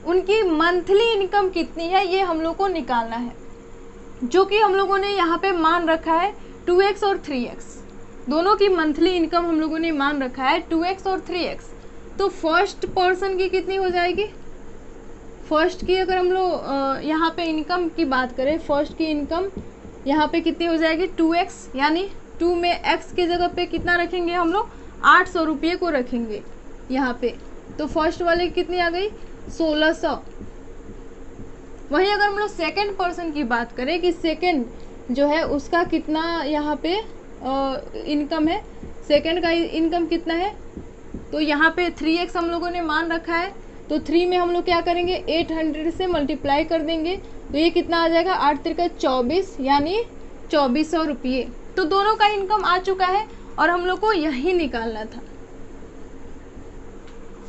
उनकी मंथली इनकम कितनी है, ये हम लोग को निकालना है, जो कि हम लोगों ने यहाँ पे मान रखा है 2x और 3x। दोनों की मंथली इनकम हम लोगों ने मान रखा है 2x और 3x। तो फर्स्ट पर्सन की कितनी हो जाएगी, फर्स्ट की अगर हम लोग यहाँ पे इनकम की बात करें, फर्स्ट की इनकम यहाँ पे कितनी हो जाएगी 2x, यानी 2 में x की जगह पे कितना रखेंगे हम लोग, 800 रुपये को रखेंगे यहाँ पे। तो फर्स्ट वाले की कितनी आ गई 1600। वहीं अगर हम लोग सेकेंड पर्सन की बात करें कि सेकेंड जो है उसका कितना यहाँ पे इनकम है, सेकेंड का इनकम कितना है, तो यहाँ पे 3x हम लोगों ने मान रखा है। तो 3 में हम लोग क्या करेंगे, 800 से मल्टीप्लाई कर देंगे तो ये कितना आ जाएगा, 8 3 24, यानी 2400 रुपये। तो दोनों का इनकम आ चुका है और हम लोग को यही निकालना था।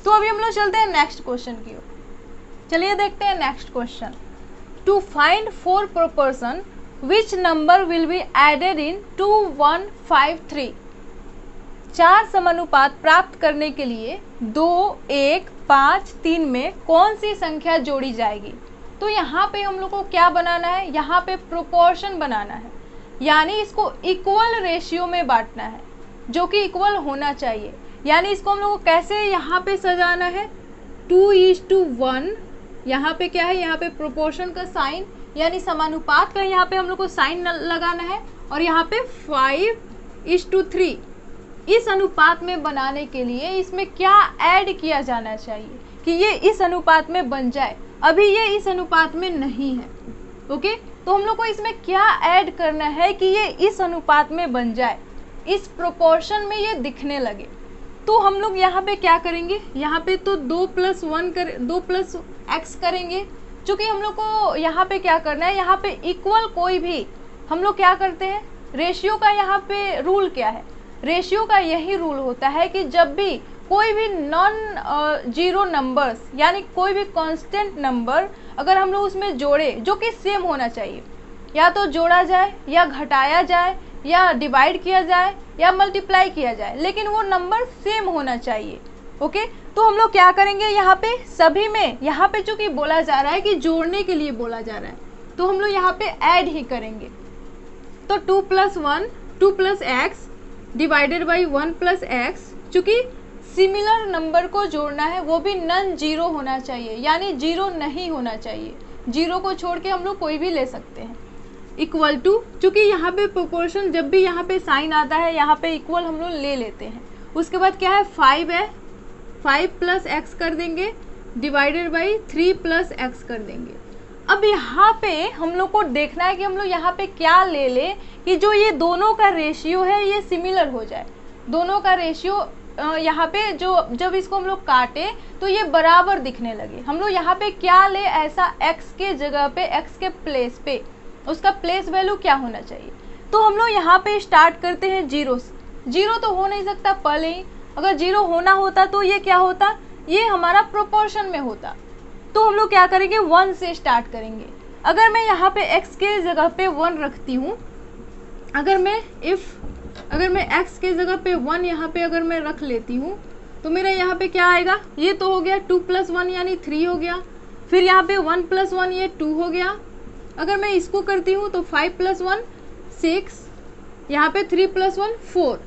तो अभी हम लोग चलते हैं नेक्स्ट क्वेश्चन की ओर। चलिए देखते हैं next question. To find 4 proportion which number will be added in 2 1 5 3। 4 समानुपात प्राप्त करने के लिए 2 1 5 3 में कौन सी संख्या जोड़ी जाएगी। तो यहाँ पे हम लोग को क्या बनाना है, यहाँ पे प्रोपोर्शन बनाना है, यानी इसको इक्वल रेशियो में बांटना है, जो कि इक्वल होना चाहिए। यानी इसको हम लोग को कैसे यहाँ पे सजाना है, 2:1। यहाँ पे क्या है, यहाँ पे प्रोपोर्शन का साइन यानी समानुपात का यहाँ पे हम लोग को साइन लगाना है, और यहाँ पे 5:3 इस अनुपात में बनाने के लिए इसमें क्या ऐड किया जाना चाहिए कि ये इस अनुपात में बन जाए। अभी ये इस अनुपात में नहीं है, ओके। तो हम लोग को इसमें क्या ऐड करना है कि ये इस अनुपात में बन जाए, इस प्रोपोर्शन में ये दिखने लगे। तो हम लोग यहाँ पे क्या करेंगे, यहाँ पे तो 2+x करेंगे, क्योंकि हम लोग को यहाँ पे क्या करना है, यहाँ पे इक्वल कोई भी हम लोग क्या करते हैं, रेशियो का यहाँ पे रूल क्या है, रेशियो का यही रूल होता है कि जब भी कोई भी नॉन जीरो नंबर्स यानी कोई भी कांस्टेंट नंबर अगर हम लोग उसमें जोड़े, जो कि सेम होना चाहिए, या तो जोड़ा जाए या घटाया जाए या डिवाइड किया जाए या मल्टीप्लाई किया जाए, लेकिन वो नंबर सेम होना चाहिए, ओके। तो हम लोग क्या करेंगे, यहाँ पे सभी में, यहाँ पे चूंकि बोला जा रहा है कि जोड़ने के लिए बोला जा रहा है, तो हम लोग यहाँ पे ऐड ही करेंगे। तो 2+x डिवाइडेड बाई 1+x, चूंकि सिमिलर नंबर को जोड़ना है, वो भी नॉन जीरो होना चाहिए, यानी जीरो नहीं होना चाहिए, जीरो को छोड़ के हम लोग कोई भी ले सकते हैं। इक्वल टू, चूंकि यहाँ पे प्रोपोर्शन जब भी यहाँ पे साइन आता है, यहाँ पे इक्वल हम लोग ले लेते हैं। उसके बाद क्या है, 5 है, 5+x कर देंगे डिवाइडेड बाई 3+x कर देंगे। अब यहाँ पे हम लोग को देखना है कि हम लोग यहाँ पे क्या ले ले कि जो ये दोनों का रेशियो है ये सिमिलर हो जाए, दोनों का रेशियो यहाँ पे जो जब इसको हम लोग काटे तो ये बराबर दिखने लगे। हम लोग यहाँ पे क्या ले, ऐसा x के जगह पे, x के प्लेस पे उसका प्लेस वैल्यू क्या होना चाहिए। तो हम लोग यहाँ पे स्टार्ट करते हैं जीरो से। जीरो तो हो नहीं सकता पहले ही, अगर जीरो होना होता तो ये क्या होता, ये हमारा प्रोपोर्शन में होता। तो हम लोग क्या करेंगे, 1 से स्टार्ट करेंगे। अगर मैं यहाँ पे x के जगह पे 1 रखती हूँ, अगर मैं x के जगह पे 1 यहाँ पे अगर मैं रख लेती हूँ, तो मेरा यहाँ पे क्या आएगा, ये तो हो गया 2+1 यानी 3 हो गया, फिर यहाँ पे 1+1 ये 2 हो गया। अगर मैं इसको करती हूँ तो 5+1 6, यहाँ पे 3+1 4।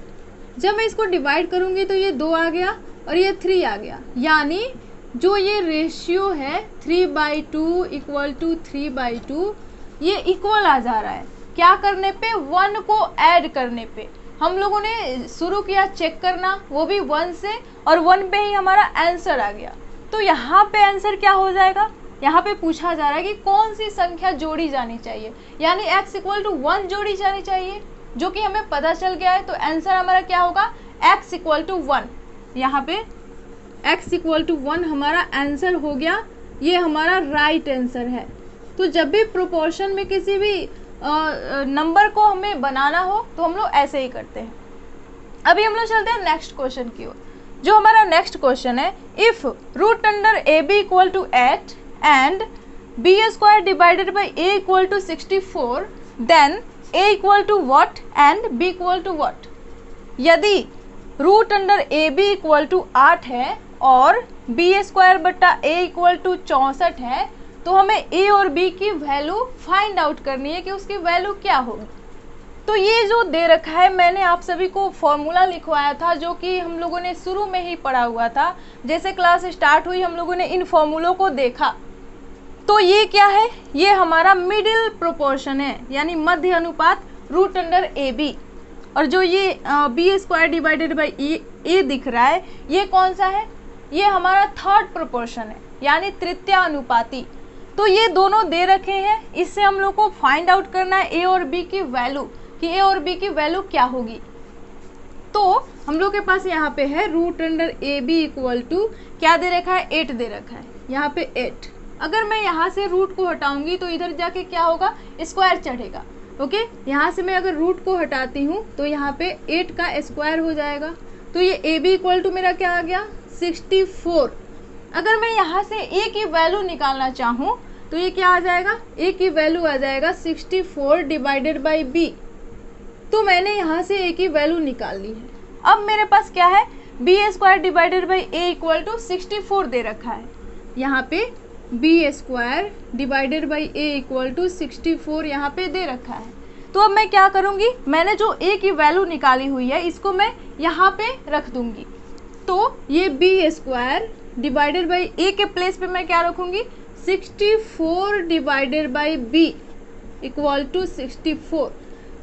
जब मैं इसको डिवाइड करूँगी तो ये 2 आ गया और ये 3 आ गया, यानी जो ये रेशियो है 3/2 इक्वल टू 3/2, ये इक्वल आ जा रहा है। क्या करने पे, 1 को ऐड करने पे। हम लोगों ने शुरू किया चेक करना, वो भी 1 से, और 1 पे ही हमारा आंसर आ गया। तो यहाँ पे आंसर क्या हो जाएगा, यहाँ पे पूछा जा रहा है कि कौन सी संख्या जोड़ी जानी चाहिए, यानी x इक्वल टू 1 जोड़ी जानी चाहिए, जो कि हमें पता चल गया है। तो आंसर हमारा क्या होगा, x इक्वल टू 1। यहाँ पे x इक्वल टू 1 हमारा आंसर हो गया, ये हमारा राइट आंसर है। तो जब भी प्रोपोर्शन में किसी भी नंबर को हमें बनाना हो तो हम लोग ऐसे ही करते हैं। अभी हम लोग चलते हैं नेक्स्ट क्वेश्चन की ओर। जो हमारा नेक्स्ट क्वेश्चन है, if root under AB equal to 8 and B² divided by A equal to 64, then A equal to what and B equal to what. यदि root under AB equal to 8 है और B² बटा A इक्वल टू 64 है, तो हमें A और B की वैल्यू फाइंड आउट करनी है कि उसकी वैल्यू क्या होगी। तो ये जो दे रखा है, मैंने आप सभी को फॉर्मूला लिखवाया था, जो कि हम लोगों ने शुरू में ही पढ़ा हुआ था। जैसे क्लास स्टार्ट हुई हम लोगों ने इन फॉर्मूलों को देखा। तो ये क्या है, ये हमारा मिडिल प्रोपोर्शन है, यानी मध्य अनुपात रूट अंडर AB। और जो ये B² डिवाइडेड बाई A दिख रहा है, ये कौन सा है, ये हमारा थर्ड प्रोपोर्शन है, यानी तृतीय अनुपाती। तो ये दोनों दे रखे हैं, इससे हम लोग को फाइंड आउट करना है A और B की वैल्यू, कि A और B की वैल्यू क्या होगी। तो हम लोग के पास यहाँ पे है root under AB equal to क्या दे रखा है, 8 दे रखा है, यहाँ पे 8। अगर मैं यहाँ से रूट को हटाऊंगी तो इधर जाके क्या होगा, स्क्वायर चढ़ेगा, ओके। यहाँ से मैं अगर रूट को हटाती हूँ तो यहाँ पे 8 का स्क्वायर हो जाएगा। तो ये AB इक्वल टू मेरा क्या आ गया, 64। अगर मैं यहाँ से A की वैल्यू निकालना चाहूँ तो ये क्या आ जाएगा, A की वैल्यू आ जाएगा 64 डिवाइडेड बाई B। तो मैंने यहाँ से A की वैल्यू निकाल ली है। अब मेरे पास क्या है, B² divided by A equal to 64 दे रखा है। यहाँ पे B square divided by A equal to 64 यहाँ पे दे रखा है। तो अब मैं क्या करूँगी, मैंने जो ए की वैल्यू निकाली हुई है इसको मैं यहाँ पे रख दूँगी। तो ये B square divided by A के प्लेस पे मैं क्या रखूँगी, 64 divided by B equal to 64।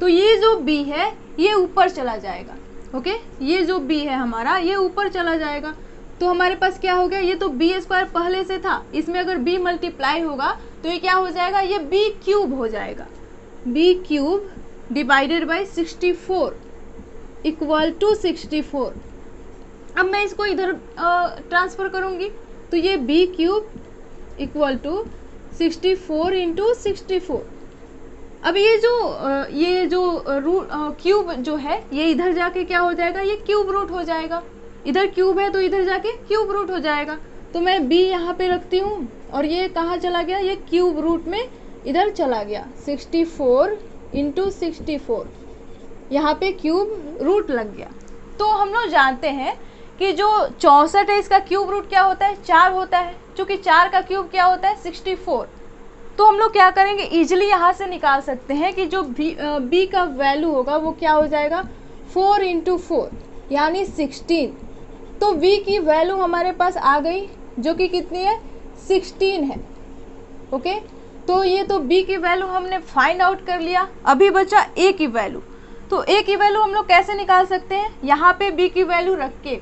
तो ये जो b है ये ऊपर चला जाएगा। ओके, ये जो b है हमारा ये ऊपर चला जाएगा। तो हमारे पास क्या हो गया, ये तो बी स्क्वायर पहले से था, इसमें अगर b मल्टीप्लाई होगा तो ये क्या हो जाएगा, ये b क्यूब हो जाएगा। b cube divided by 64 equal to 64। अब मैं इसको इधर ट्रांसफर करूँगी तो ये b cube equal to 64 into 64। अब ये जो रूट क्यूब जो है ये इधर जाके क्या हो जाएगा, ये क्यूब रूट हो जाएगा। इधर क्यूब है तो इधर जाके क्यूब रूट हो जाएगा। तो मैं b यहाँ पे रखती हूँ और ये कहाँ चला गया, ये क्यूब रूट में इधर चला गया। 64 इंटू 64 यहाँ पे क्यूब रूट लग गया। तो हम लोग जानते हैं कि जो 64 है इसका क्यूब रूट क्या होता है, 4 होता है। चूँकि 4 का क्यूब क्या होता है, 64। तो हम लोग क्या करेंगे, इजीली यहाँ से निकाल सकते हैं कि जो b का वैल्यू होगा वो क्या हो जाएगा, 4 इंटू 4 यानी 16। तो v की वैल्यू हमारे पास आ गई जो कि कितनी है, 16 है। ओके, तो ये तो b की वैल्यू हमने फाइंड आउट कर लिया। अभी बचा a की वैल्यू। तो a की वैल्यू हम लोग कैसे निकाल सकते हैं, यहाँ पे b की वैल्यू रख के।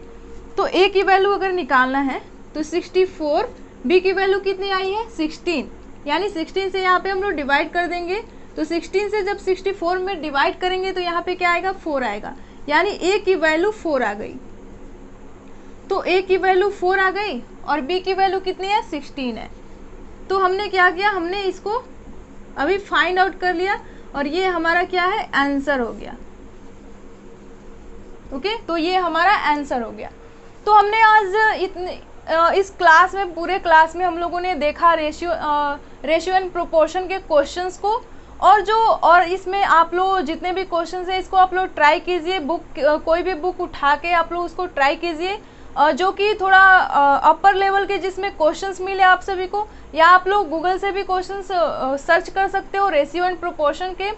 तो a की वैल्यू अगर निकालना है तो 64, b की वैल्यू कितनी आई है, 16, यानी 16 से यहाँ पे हम लोग डिवाइड कर देंगे। तो 16 से जब 64 में डिवाइड करेंगे तो यहाँ पे क्या आएगा, 4 आएगा, यानी a की वैल्यू 4 आ गई। तो a की वैल्यू 4 आ गई और b की वैल्यू कितनी है, 16 है। तो हमने क्या किया, हमने इसको अभी फाइंड आउट कर लिया और ये हमारा क्या है, आंसर हो गया। ओके, तो ये हमारा आंसर हो गया। तो हमने आज इस क्लास में, पूरे क्लास में हम लोगों ने देखा रेशियो एंड प्रोपोर्शन के क्वेश्चंस को। और इसमें आप लोग जितने भी क्वेश्चंस हैं इसको आप लोग ट्राई कीजिए। कोई भी बुक उठा के आप लोग उसको ट्राई कीजिए जो कि थोड़ा अपर लेवल के जिसमें क्वेश्चंस मिले आप सभी को, या आप लोग गूगल से भी क्वेश्चंस सर्च कर सकते हो रेशियो एंड प्रोपोर्शन के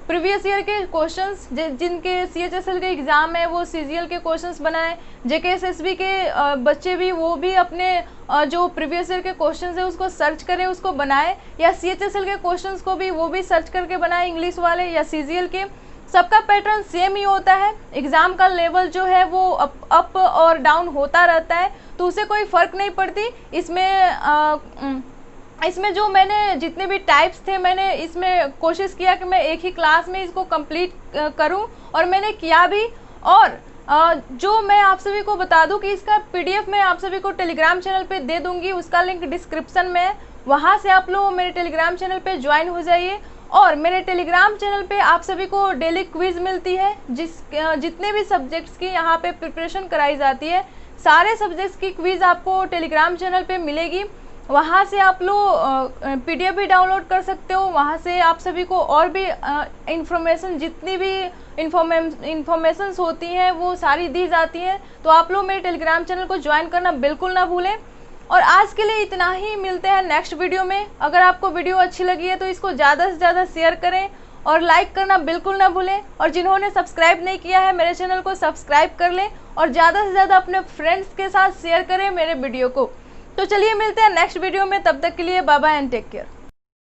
प्रीवियस ईयर के क्वेश्चंस। जिनके CHSL के एग्ज़ाम है वो CGL के क्वेश्चंस बनाए, JKSSB के बच्चे भी वो भी अपने जो प्रीवियस ईयर के क्वेश्चंस है उसको सर्च करें, उसको बनाए, या CHSL के क्वेश्चंस को भी वो भी सर्च करके बनाए, इंग्लिश वाले या CGL के। सबका पैटर्न सेम ही होता है। एग्ज़ाम का लेवल जो है वो अप और डाउन होता रहता है, तो उसे कोई फ़र्क नहीं पड़ती। इसमें जो मैंने जितने भी टाइप्स थे मैंने इसमें कोशिश किया कि मैं एक ही क्लास में इसको कंप्लीट करूं, और मैंने किया भी। और जो मैं आप सभी को बता दूं कि इसका PDF मैं आप सभी को टेलीग्राम चैनल पे दे दूंगी, उसका लिंक डिस्क्रिप्शन में है। वहां से आप लोग मेरे टेलीग्राम चैनल पे ज्वाइन हो जाइए। और मेरे टेलीग्राम चैनल पे आप सभी को डेली क्विज़ मिलती है, जितने भी सब्जेक्ट्स की यहाँ पे प्रिपरेशन कराई जाती है, सारे सब्जेक्ट्स की क्विज़ आपको टेलीग्राम चैनल पे मिलेगी। वहाँ से आप लोग PDF भी डाउनलोड कर सकते हो। वहाँ से आप सभी को और भी इंफॉर्मेशन, जितनी भी इंफॉर्मेशंस होती हैं वो सारी दी जाती हैं। तो आप लोग मेरे टेलीग्राम चैनल को ज्वाइन करना बिल्कुल ना भूलें। और आज के लिए इतना ही, मिलते हैं नेक्स्ट वीडियो में। अगर आपको वीडियो अच्छी लगी है तो इसको ज़्यादा से ज़्यादा शेयर करें और लाइक करना बिल्कुल ना भूलें। और जिन्होंने सब्सक्राइब नहीं किया है मेरे चैनल को सब्सक्राइब कर लें और ज़्यादा से ज़्यादा अपने फ्रेंड्स के साथ शेयर करें मेरे वीडियो को। तो चलिए मिलते हैं नेक्स्ट वीडियो में, तब तक के लिए bye bye and take care.